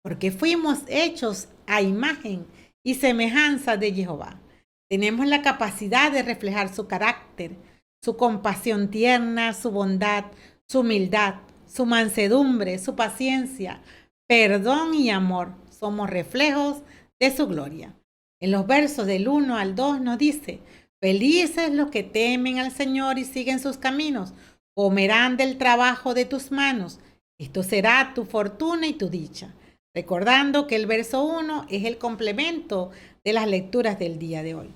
porque fuimos hechos a imagen y semejanza de Jehová. Tenemos la capacidad de reflejar su carácter, su compasión tierna, su bondad, su humildad, su mansedumbre, su paciencia, perdón y amor. Somos reflejos de su gloria. En los versos del 1 al 2 nos dice: felices los que temen al Señor y siguen sus caminos, comerán del trabajo de tus manos. Esto será tu fortuna y tu dicha. Recordando que el verso 1 es el complemento de las lecturas del día de hoy.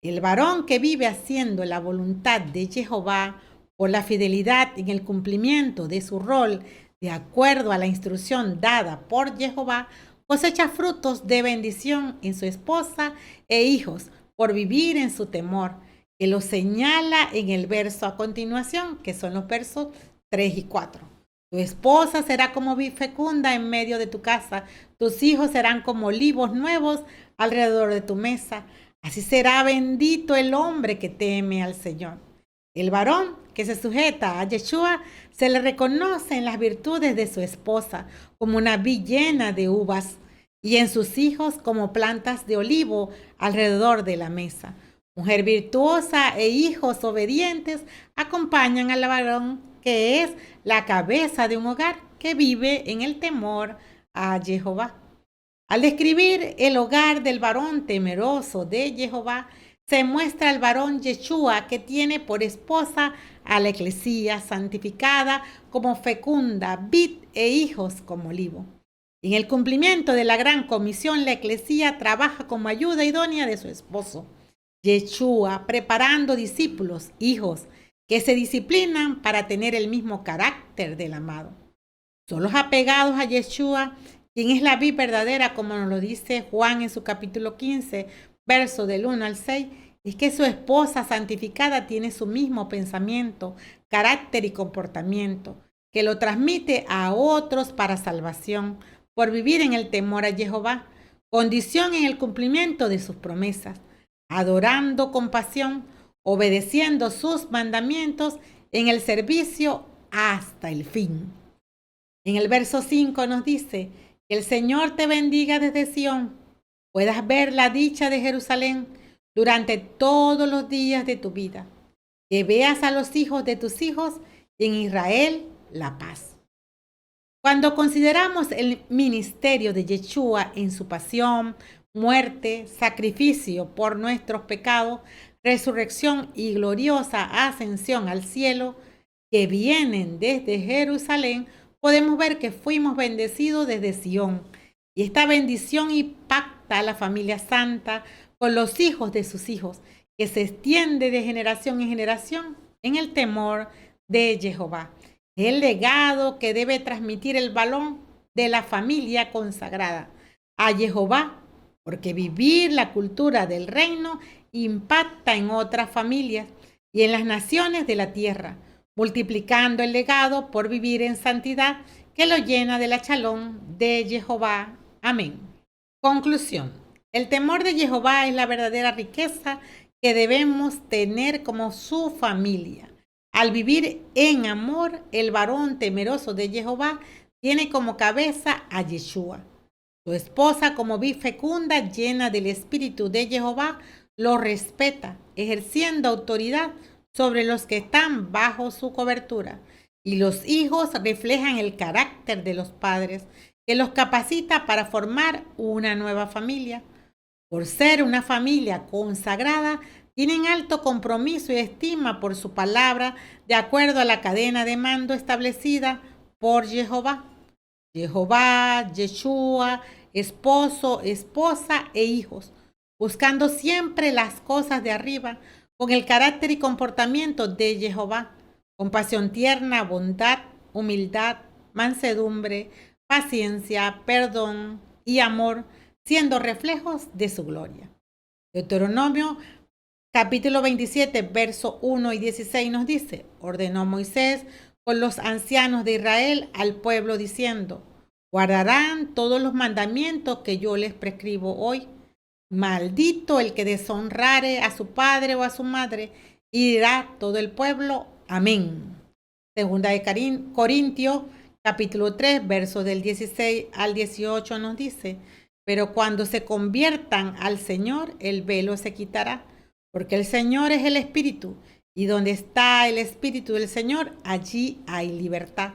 El varón que vive haciendo la voluntad de Jehová por la fidelidad en el cumplimiento de su rol de acuerdo a la instrucción dada por Jehová, cosecha frutos de bendición en su esposa e hijos por vivir en su temor, que lo señala en el verso a continuación, que son los versos 3 y 4. Tu esposa será como vid fecunda en medio de tu casa, tus hijos serán como olivos nuevos alrededor de tu mesa. Así será bendito el hombre que teme al Señor. El varón que se sujeta a Yeshua se le reconoce en las virtudes de su esposa como una vid llena de uvas y en sus hijos como plantas de olivo alrededor de la mesa. Mujer virtuosa e hijos obedientes acompañan al varón que es la cabeza de un hogar que vive en el temor a Jehová. Al describir el hogar del varón temeroso de Jehová, se muestra el varón Yeshua que tiene por esposa a la eclesía santificada como fecunda, vid e hijos como olivo. En el cumplimiento de la gran comisión, la eclesía trabaja como ayuda idónea de su esposo, Yeshua, preparando discípulos, hijos, que se disciplinan para tener el mismo carácter del amado. Son los apegados a Yeshua, quien es la vid verdadera, como nos lo dice Juan en su capítulo 15, verso del 1 al 6, es que su esposa santificada tiene su mismo pensamiento, carácter y comportamiento, que lo transmite a otros para salvación, por vivir en el temor a Jehová, condición en el cumplimiento de sus promesas, adorando con pasión, obedeciendo sus mandamientos en el servicio hasta el fin. En el verso 5 nos dice: que el Señor te bendiga desde Sión, puedas ver la dicha de Jerusalén durante todos los días de tu vida, que veas a los hijos de tus hijos y en Israel la paz. Cuando consideramos el ministerio de Yeshua en su pasión, muerte, sacrificio por nuestros pecados, resurrección y gloriosa ascensión al cielo, que vienen desde Jerusalén, podemos ver que fuimos bendecidos desde Sión. Y esta bendición impacta a la familia santa con los hijos de sus hijos, que se extiende de generación en generación en el temor de Jehová. El legado que debe transmitir el varón de la familia consagrada a Jehová, porque vivir la cultura del reino impacta en otras familias y en las naciones de la tierra, multiplicando el legado por vivir en santidad que lo llena de la shalom de Jehová. Amén. Conclusión. El temor de Jehová es la verdadera riqueza que debemos tener como su familia. Al vivir en amor, el varón temeroso de Jehová tiene como cabeza a Yeshua. Su esposa, como vid fecunda, llena del espíritu de Jehová, lo respeta, ejerciendo autoridad sobre los que están bajo su cobertura. Y los hijos reflejan el carácter de los padres, que los capacita para formar una nueva familia. Por ser una familia consagrada, tienen alto compromiso y estima por su palabra, de acuerdo a la cadena de mando establecida por Jehová. Jehová, Yeshua, esposo, esposa e hijos, buscando siempre las cosas de arriba, con el carácter y comportamiento de Jehová, compasión tierna, bondad, humildad, mansedumbre, paciencia, perdón y amor, siendo reflejos de su gloria. Deuteronomio capítulo 27, verso 1 y 16 nos dice: ordenó Moisés con los ancianos de Israel al pueblo diciendo: guardarán todos los mandamientos que yo les prescribo hoy. Maldito el que deshonrare a su padre o a su madre, y dirá todo el pueblo: amén. Segunda de Corintios capítulo 3, versos del 16 al 18 nos dice: pero cuando se conviertan al Señor, el velo se quitará, porque el Señor es el Espíritu, y donde está el Espíritu del Señor, allí hay libertad.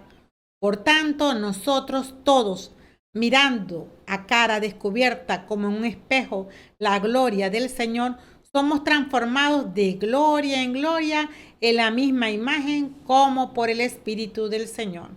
Por tanto, nosotros todos, mirando a cara descubierta como en un espejo la gloria del Señor, somos transformados de gloria en gloria en la misma imagen como por el Espíritu del Señor.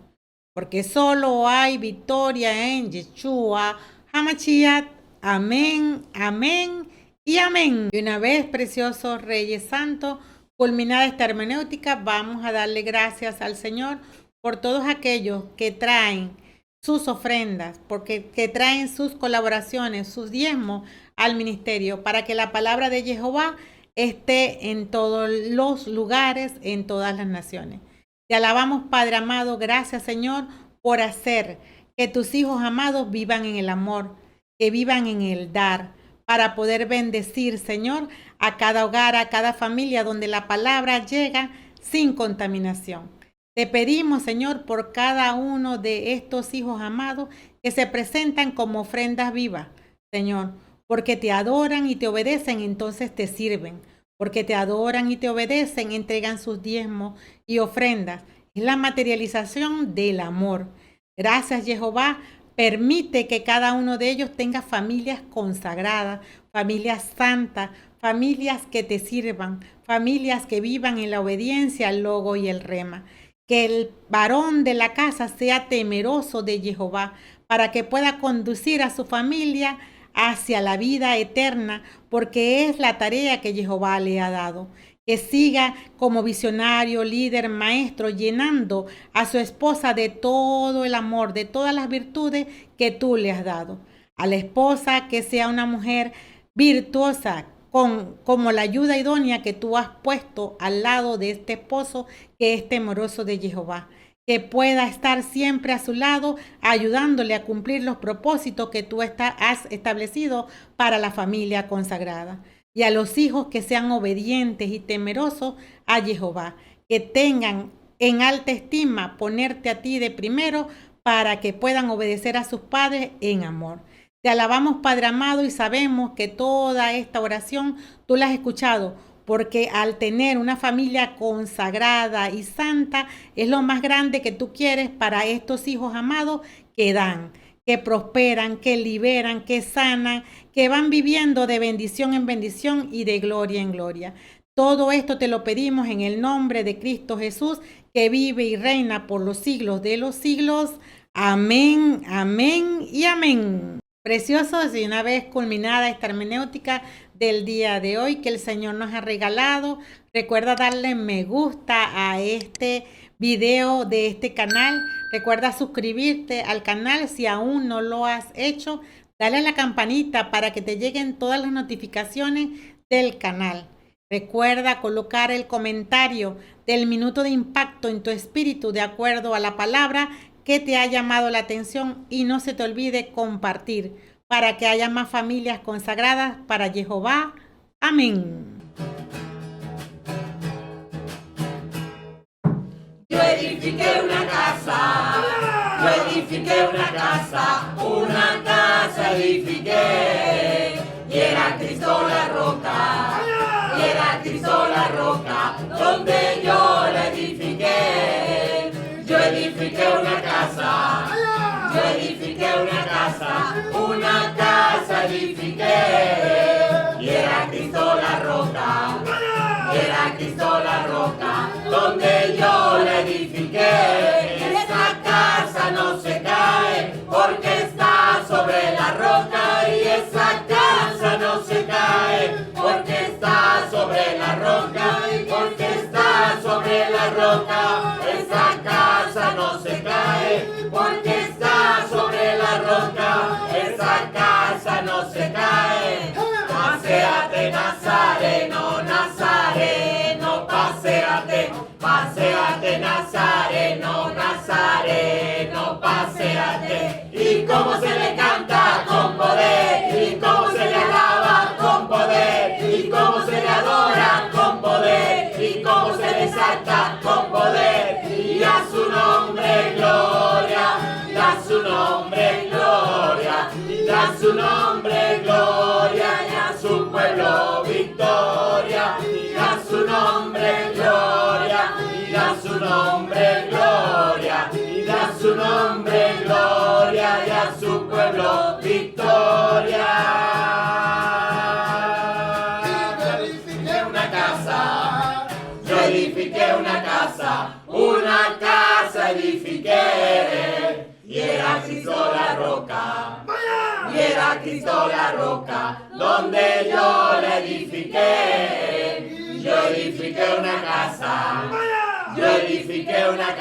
Porque solo hay victoria en Yeshua HaMashiach. Amén, amén y amén. Y una vez, preciosos Reyes Santos, culminada esta hermenéutica, vamos a darle gracias al Señor por todos aquellos que traen sus ofrendas, que traen sus colaboraciones, sus diezmos al ministerio, para que la palabra de Jehová esté en todos los lugares, en todas las naciones. Te alabamos, Padre amado. Gracias, Señor, por hacer que tus hijos amados vivan en el amor, que vivan en el dar, para poder bendecir, Señor, a cada hogar, a cada familia donde la palabra llega sin contaminación. Te pedimos, Señor, por cada uno de estos hijos amados que se presentan como ofrendas vivas, Señor, porque te adoran y te obedecen, entonces te sirven. Porque te adoran y te obedecen, entregan sus diezmos y ofrendas. Es la materialización del amor. Gracias, Jehová. Permite que cada uno de ellos tenga familias consagradas, familias santas, familias que te sirvan, familias que vivan en la obediencia al logo y el rema. Que el varón de la casa sea temeroso de Jehová para que pueda conducir a su familia hacia la vida eterna, porque es la tarea que Jehová le ha dado. Que siga como visionario, líder, maestro, llenando a su esposa de todo el amor, de todas las virtudes que tú le has dado. A la esposa, que sea una mujer virtuosa, como la ayuda idónea que tú has puesto al lado de este esposo que es temeroso de Jehová. Que pueda estar siempre a su lado, ayudándole a cumplir los propósitos que tú has establecido para la familia consagrada. Y a los hijos que sean obedientes y temerosos a Jehová, que tengan en alta estima ponerte a ti de primero para que puedan obedecer a sus padres en amor. Te alabamos, Padre amado, y sabemos que toda esta oración tú la has escuchado, porque al tener una familia consagrada y santa es lo más grande que tú quieres para estos hijos amados que dan, que prosperan, que liberan, que sanan, que van viviendo de bendición en bendición y de gloria en gloria. Todo esto te lo pedimos en el nombre de Cristo Jesús, que vive y reina por los siglos de los siglos. Amén, amén y amén. Preciosos, y una vez culminada esta hermenéutica del día de hoy que el Señor nos ha regalado, recuerda darle me gusta a este video de este canal. Recuerda suscribirte al canal si aún no lo has hecho. Dale a la campanita para que te lleguen todas las notificaciones del canal. Recuerda colocar el comentario del minuto de impacto en tu espíritu de acuerdo a la palabra que te ha llamado la atención, y no se te olvide compartir para que haya más familias consagradas para Jehová. Amén. Yo edifiqué una casa, una casa edifiqué, y era Cristo la roca, donde yo la edifiqué. Yo edifiqué una casa, una casa edifiqué, y era Cristo la roca, donde yo la edifiqué. Esa casa no se cae, porque está sobre la roca, y esa casa no se cae, porque está sobre la roca, esa casa no se paséate, Nazareno, Nazareno, paséate, paséate, Nazareno, Nazareno, paséate. Y cómo se le canta con poder, y cómo se le alaba con poder, y cómo se le adora con poder, y cómo se le exalta con poder, y a su nombre gloria, da su nombre gloria, da su nombre gloria, y a su pueblo victoria, y da su nombre gloria, y da su nombre gloria, y da su nombre gloria, y a su pueblo victoria. Yo edifiqué una casa edifiqué, y era Cristo la roca, y era Cristo la roca, donde yo la edifiqué. Yo edifiqué una casa, yo edifiqué una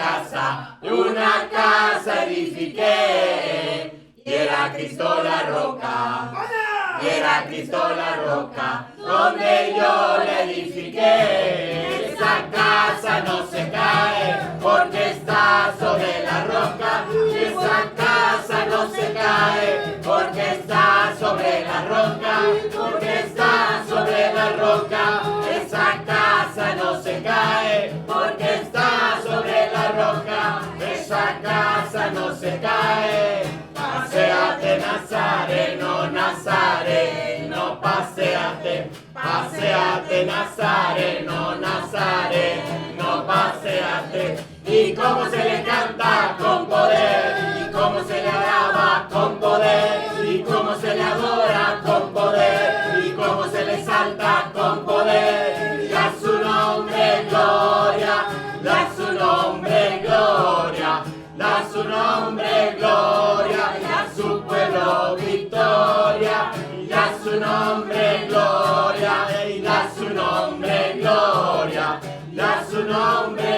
casa edifiqué, y era Cristo la roca, y era Cristo la roca, donde yo la edifiqué. Esa casa no se cae, porque está sobre la roca. Esa casa no se cae, porque está sobre la roca, porque está sobre la roca. Esa casa no se cae, porque está sobre la roca. Esa casa no se cae. Paséate, Nazareno, Nazareno, paséate, paséate, Nazareno, Nazareno, paséate. Y cómo se le canta con poder, y cómo se le alaba con poder, y cómo se le adora con poder, y cómo se le exalta con poder. Y a su nombre gloria, da su nombre gloria, da su nombre gloria, y a su pueblo victoria, y a su nombre gloria, y da su nombre gloria, da su nombre